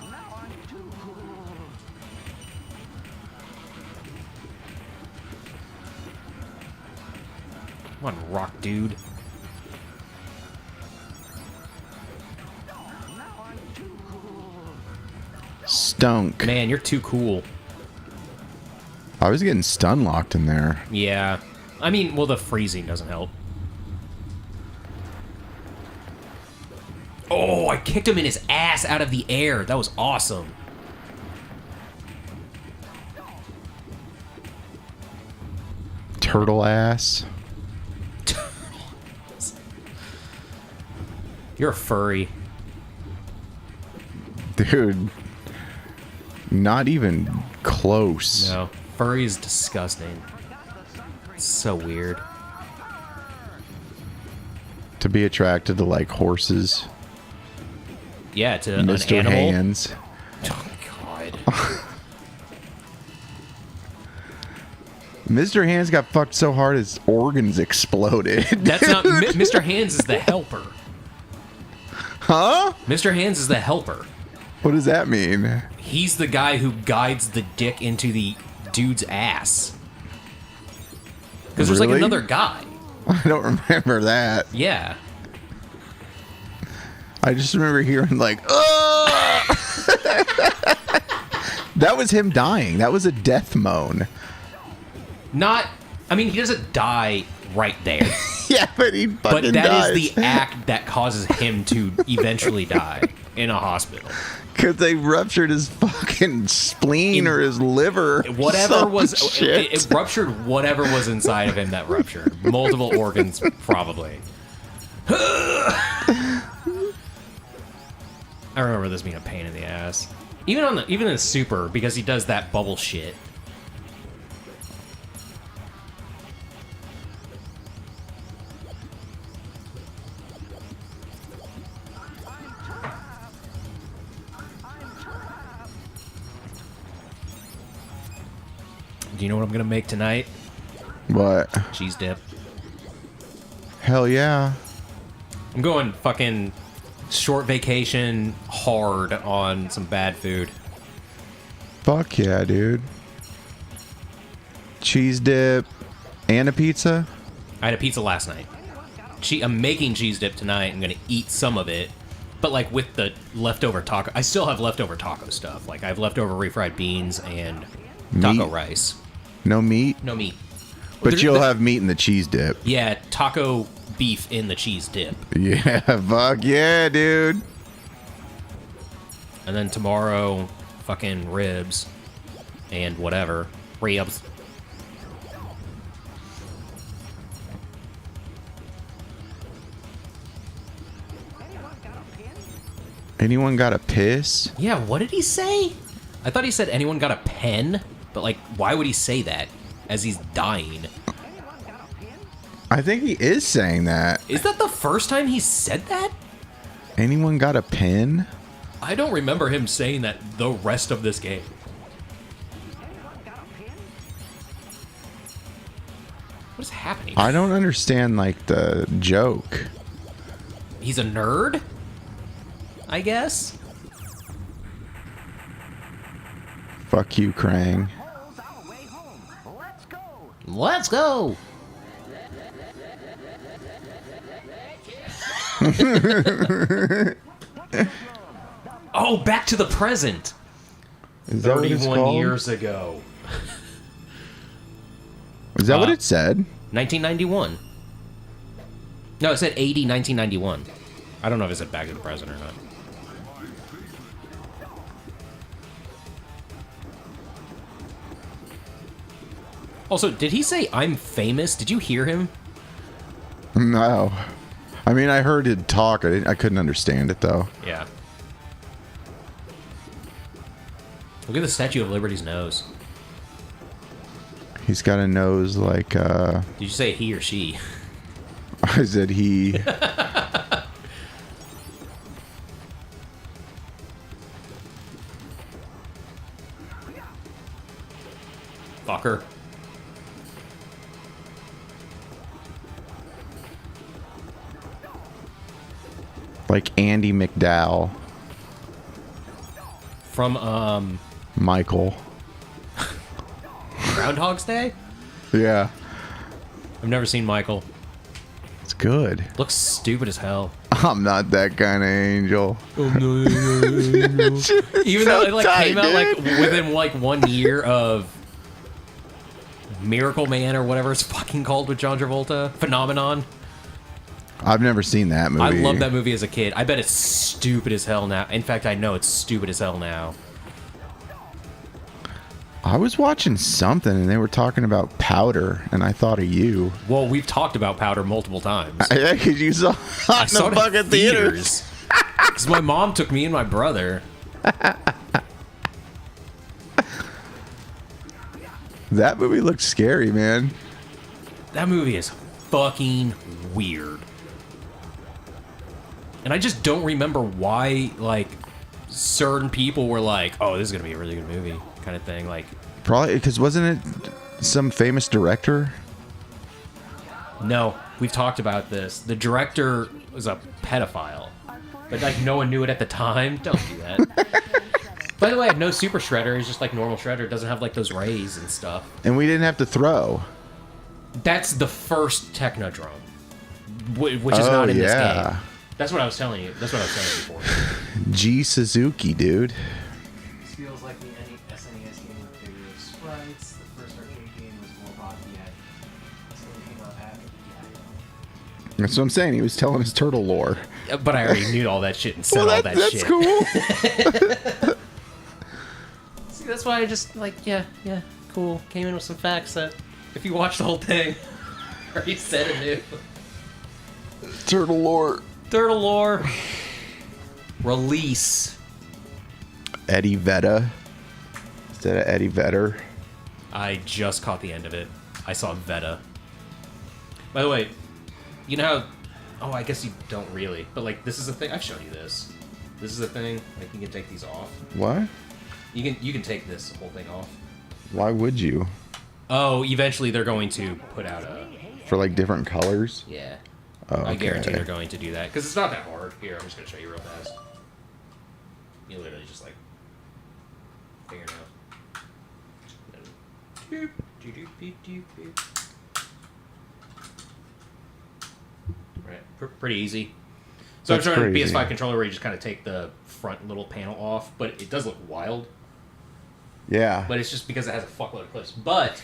[SPEAKER 1] Come on, rock dude.
[SPEAKER 3] Stunk.
[SPEAKER 1] Man, you're too cool.
[SPEAKER 3] I was getting stun locked in there.
[SPEAKER 1] Yeah. I mean, well, the freezing doesn't help. Oh, I kicked him in his ass out of the air. That was awesome.
[SPEAKER 3] Turtle ass.
[SPEAKER 1] You're a furry.
[SPEAKER 3] Dude. Not even close.
[SPEAKER 1] No, furry is disgusting. It's so weird.
[SPEAKER 3] To be attracted to like horses.
[SPEAKER 1] Yeah, to
[SPEAKER 3] Mr.
[SPEAKER 1] an animal.
[SPEAKER 3] Hands.
[SPEAKER 1] Oh, God.
[SPEAKER 3] Mr. Hands got fucked so hard his organs exploded.
[SPEAKER 1] That's not... Mr. Hands is the helper.
[SPEAKER 3] Huh?
[SPEAKER 1] Mr. Hands is the helper.
[SPEAKER 3] What does that mean?
[SPEAKER 1] He's the guy who guides the dick into the dude's ass. Because there's like
[SPEAKER 3] Really?
[SPEAKER 1] another guy.
[SPEAKER 3] I don't remember that.
[SPEAKER 1] Yeah.
[SPEAKER 3] I just remember hearing like, oh! That was him dying. That was a death moan.
[SPEAKER 1] Not... I mean, he doesn't die right there.
[SPEAKER 3] Yeah, but he fucking
[SPEAKER 1] But that
[SPEAKER 3] dies.
[SPEAKER 1] is the act that causes him to eventually die in a hospital.
[SPEAKER 3] Because they ruptured his fucking spleen or his liver. or
[SPEAKER 1] Whatever
[SPEAKER 3] some
[SPEAKER 1] was...
[SPEAKER 3] shit.
[SPEAKER 1] It ruptured whatever was inside of him that ruptured. Multiple organs, probably. I remember this being a pain in the ass. Even in Super, because he does that bubble shit. Do you know what I'm gonna make tonight?
[SPEAKER 3] What?
[SPEAKER 1] Cheese dip.
[SPEAKER 3] Hell yeah.
[SPEAKER 1] I'm going fucking short vacation hard on some bad food.
[SPEAKER 3] Fuck yeah, dude. Cheese dip and a pizza?
[SPEAKER 1] I had a pizza last night. I'm making cheese dip tonight. I'm gonna eat some of it, but like with the leftover taco. I still have leftover taco stuff. Like I have leftover refried beans and taco
[SPEAKER 3] Meat?
[SPEAKER 1] rice.
[SPEAKER 3] No meat?
[SPEAKER 1] No meat.
[SPEAKER 3] But
[SPEAKER 1] There-
[SPEAKER 3] you'll
[SPEAKER 1] there-
[SPEAKER 3] have meat in the cheese dip.
[SPEAKER 1] Yeah, taco beef in the cheese dip.
[SPEAKER 3] Yeah, fuck yeah, dude.
[SPEAKER 1] And then tomorrow, fucking ribs and whatever. Ribs.
[SPEAKER 3] Anyone got a piss?
[SPEAKER 1] Yeah, what did he say? I thought he said anyone got a pen, but like, why would he say that as he's dying?
[SPEAKER 3] I think he is saying that.
[SPEAKER 1] Is that the first time he said that?
[SPEAKER 3] Anyone got a pen?
[SPEAKER 1] I don't remember him saying that the rest of this game. What is happening?
[SPEAKER 3] I don't understand, like, the joke.
[SPEAKER 1] He's a nerd? I guess?
[SPEAKER 3] Fuck you, Krang.
[SPEAKER 4] Let's go.
[SPEAKER 1] Oh, Back to the Present.
[SPEAKER 3] Is that what it's
[SPEAKER 1] 31
[SPEAKER 3] called?
[SPEAKER 1] years ago.
[SPEAKER 3] Is that what it said?
[SPEAKER 1] 1991. No, it said 1991. I don't know if it said Back to the Present or not. Also, did he say I'm famous? Did you hear him?
[SPEAKER 3] No. I mean, I heard it talk. I couldn't understand it, though.
[SPEAKER 1] Yeah. Look at the Statue of Liberty's nose.
[SPEAKER 3] He's got a nose like,
[SPEAKER 1] Did you say he or she?
[SPEAKER 3] I said he.
[SPEAKER 1] Fucker.
[SPEAKER 3] Like Andy McDowell.
[SPEAKER 1] From,
[SPEAKER 3] Michael.
[SPEAKER 1] Groundhog's Day?
[SPEAKER 3] Yeah.
[SPEAKER 1] I've never seen Michael.
[SPEAKER 3] It's good.
[SPEAKER 1] Looks stupid as hell.
[SPEAKER 3] I'm not that kind of angel.
[SPEAKER 1] Even though it like
[SPEAKER 3] tight,
[SPEAKER 1] came out like
[SPEAKER 3] dude.
[SPEAKER 1] within like 1 year of Miracle Man or whatever it's fucking called with John Travolta. Phenomenon.
[SPEAKER 3] I've never seen that movie.
[SPEAKER 1] I loved that movie as a kid. I bet it's stupid as hell now. In fact, I know it's stupid as hell now.
[SPEAKER 3] I was watching something and they were talking about Powder, and I thought of you.
[SPEAKER 1] Well, we've talked about Powder multiple times.
[SPEAKER 3] Yeah, because you saw
[SPEAKER 1] I
[SPEAKER 3] it
[SPEAKER 1] saw
[SPEAKER 3] in
[SPEAKER 1] it
[SPEAKER 3] the
[SPEAKER 1] in
[SPEAKER 3] fucking theaters.
[SPEAKER 1] Because my mom took me and my brother.
[SPEAKER 3] That movie looked scary, man.
[SPEAKER 1] That movie is fucking weird. And I just don't remember why, like, certain people were like, oh, this is going to be a really good movie, kind of thing. Like,
[SPEAKER 3] Probably because wasn't it some famous director?
[SPEAKER 1] no, we've talked about this. The director was a pedophile. But, like, no one knew it at the time. Don't do that. By the way, I have no Super Shredder. It's just, like, normal Shredder. It doesn't have, like, those rays and stuff.
[SPEAKER 3] And we didn't have to throw.
[SPEAKER 1] That's the first Technodrome, which is not in this game. That's what I was telling you. That's what I was telling you before.
[SPEAKER 3] G Suzuki, dude.
[SPEAKER 6] This feels like the SNES game with bigger sprites. The first arcade game was more body yet. This one came out after the
[SPEAKER 3] That's what I'm saying. He was telling his turtle lore.
[SPEAKER 1] But I already knew all that shit and said all that
[SPEAKER 3] that's
[SPEAKER 1] shit.
[SPEAKER 3] cool.
[SPEAKER 1] See, that's why I just, like, yeah, cool. Came in with some facts that, if you watch the whole thing, already said it knew.
[SPEAKER 3] Turtle lore.
[SPEAKER 1] Turtle lore. Release.
[SPEAKER 3] Eddie Vedder. Instead of Eddie Vedder.
[SPEAKER 1] I just caught the end of it. I saw Veta. By the way, you know how... Oh, I guess you don't really. But, like, this is a thing. I've shown you this. This is a thing. Like, you can take these off.
[SPEAKER 3] What?
[SPEAKER 1] You can take this whole thing off.
[SPEAKER 3] Why would you?
[SPEAKER 1] Oh, eventually they're going to put out a...
[SPEAKER 3] For like different colors?
[SPEAKER 1] Yeah.
[SPEAKER 3] Oh,
[SPEAKER 1] I guarantee
[SPEAKER 3] okay.
[SPEAKER 1] they're going to do that. Because it's not that hard. Here, I'm just going to show you real fast. You literally just, like... Fingernail. Doop, doop, doop, doop, doop, doop. Right, pretty easy. So
[SPEAKER 3] That's
[SPEAKER 1] I'm showing a
[SPEAKER 3] crazy.
[SPEAKER 1] PS5 controller where you just kind of take the front little panel off, but it does look wild.
[SPEAKER 3] Yeah.
[SPEAKER 1] But it's just because it has a fuckload of clips. But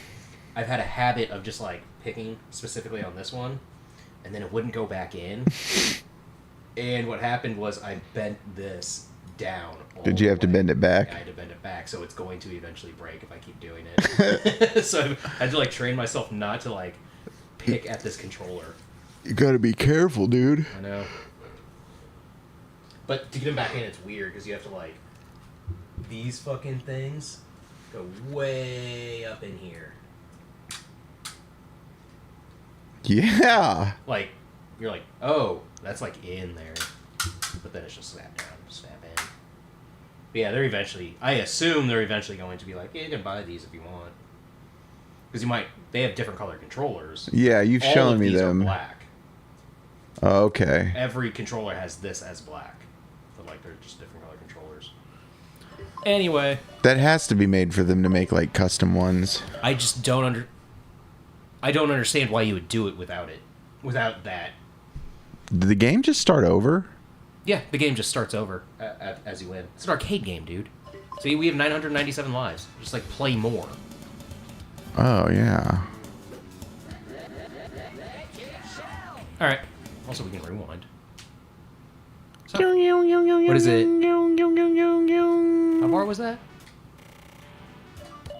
[SPEAKER 1] I've had a habit of just like picking specifically on this one, and then it wouldn't go back in. And what happened was I bent this down.
[SPEAKER 3] Did you have to bend it back?
[SPEAKER 1] Yeah, I had to bend it back, so it's going to eventually break if I keep doing it. So I had to like train myself not to like pick at this controller.
[SPEAKER 3] You gotta be careful, dude.
[SPEAKER 1] I know. But to get them back in, it's weird because you have to like these fucking things go way up in here.
[SPEAKER 3] Yeah.
[SPEAKER 1] Like you're like, oh, that's like in there, but then it's just snap down, snap in. But yeah, they're eventually. I assume they're eventually going to be like, yeah, you can buy these if you want, because you might. They have different color controllers.
[SPEAKER 3] Yeah, you've
[SPEAKER 1] All
[SPEAKER 3] shown
[SPEAKER 1] of
[SPEAKER 3] me
[SPEAKER 1] these
[SPEAKER 3] them.
[SPEAKER 1] Are black.
[SPEAKER 3] Oh, okay.
[SPEAKER 1] Every controller has this as black, but like they're just different color controllers. Anyway,
[SPEAKER 3] That has to be made for them to make like custom ones.
[SPEAKER 1] I just don't I don't understand why you would do it without it, without that.
[SPEAKER 3] Did the game just start over?
[SPEAKER 1] Yeah, the game just starts over as you win. It's an arcade game, dude. See, we have 997 lives. Just like play more.
[SPEAKER 3] Oh, yeah.
[SPEAKER 1] All right. Also, we can rewind. So, what is it? How far was that?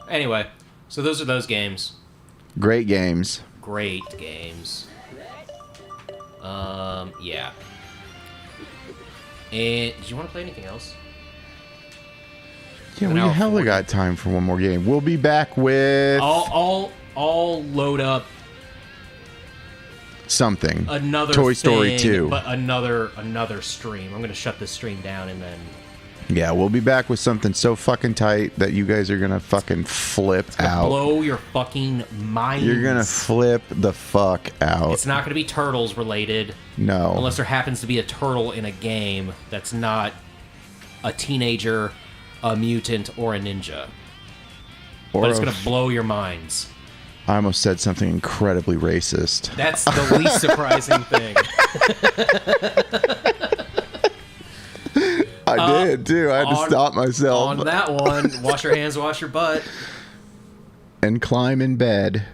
[SPEAKER 1] Anyway, so those are those games.
[SPEAKER 3] Great games.
[SPEAKER 1] Great games. Yeah. And did you want to play anything else?
[SPEAKER 3] Yeah,
[SPEAKER 1] An
[SPEAKER 3] we
[SPEAKER 1] hour
[SPEAKER 3] hella
[SPEAKER 1] 40.
[SPEAKER 3] got time for one more game. We'll be back with
[SPEAKER 1] I'll load up
[SPEAKER 3] something.
[SPEAKER 1] another
[SPEAKER 3] Toy Story
[SPEAKER 1] thing,
[SPEAKER 3] 2.
[SPEAKER 1] but another stream. I'm gonna shut this stream down and then
[SPEAKER 3] Yeah, we'll be back with something so fucking tight that you guys are gonna fucking flip out.
[SPEAKER 1] blow your fucking minds.
[SPEAKER 3] You're gonna flip the fuck out.
[SPEAKER 1] It's not gonna be Turtles related.
[SPEAKER 3] No.
[SPEAKER 1] Unless there happens to be a turtle in a game that's not a teenager, a mutant, or a ninja.
[SPEAKER 3] Or
[SPEAKER 1] But it's going to blow your minds.
[SPEAKER 3] I almost said something incredibly racist.
[SPEAKER 1] That's the least surprising thing.
[SPEAKER 3] I did, too. I had to stop myself.
[SPEAKER 1] On that one, wash your hands, wash your butt.
[SPEAKER 3] And climb in bed.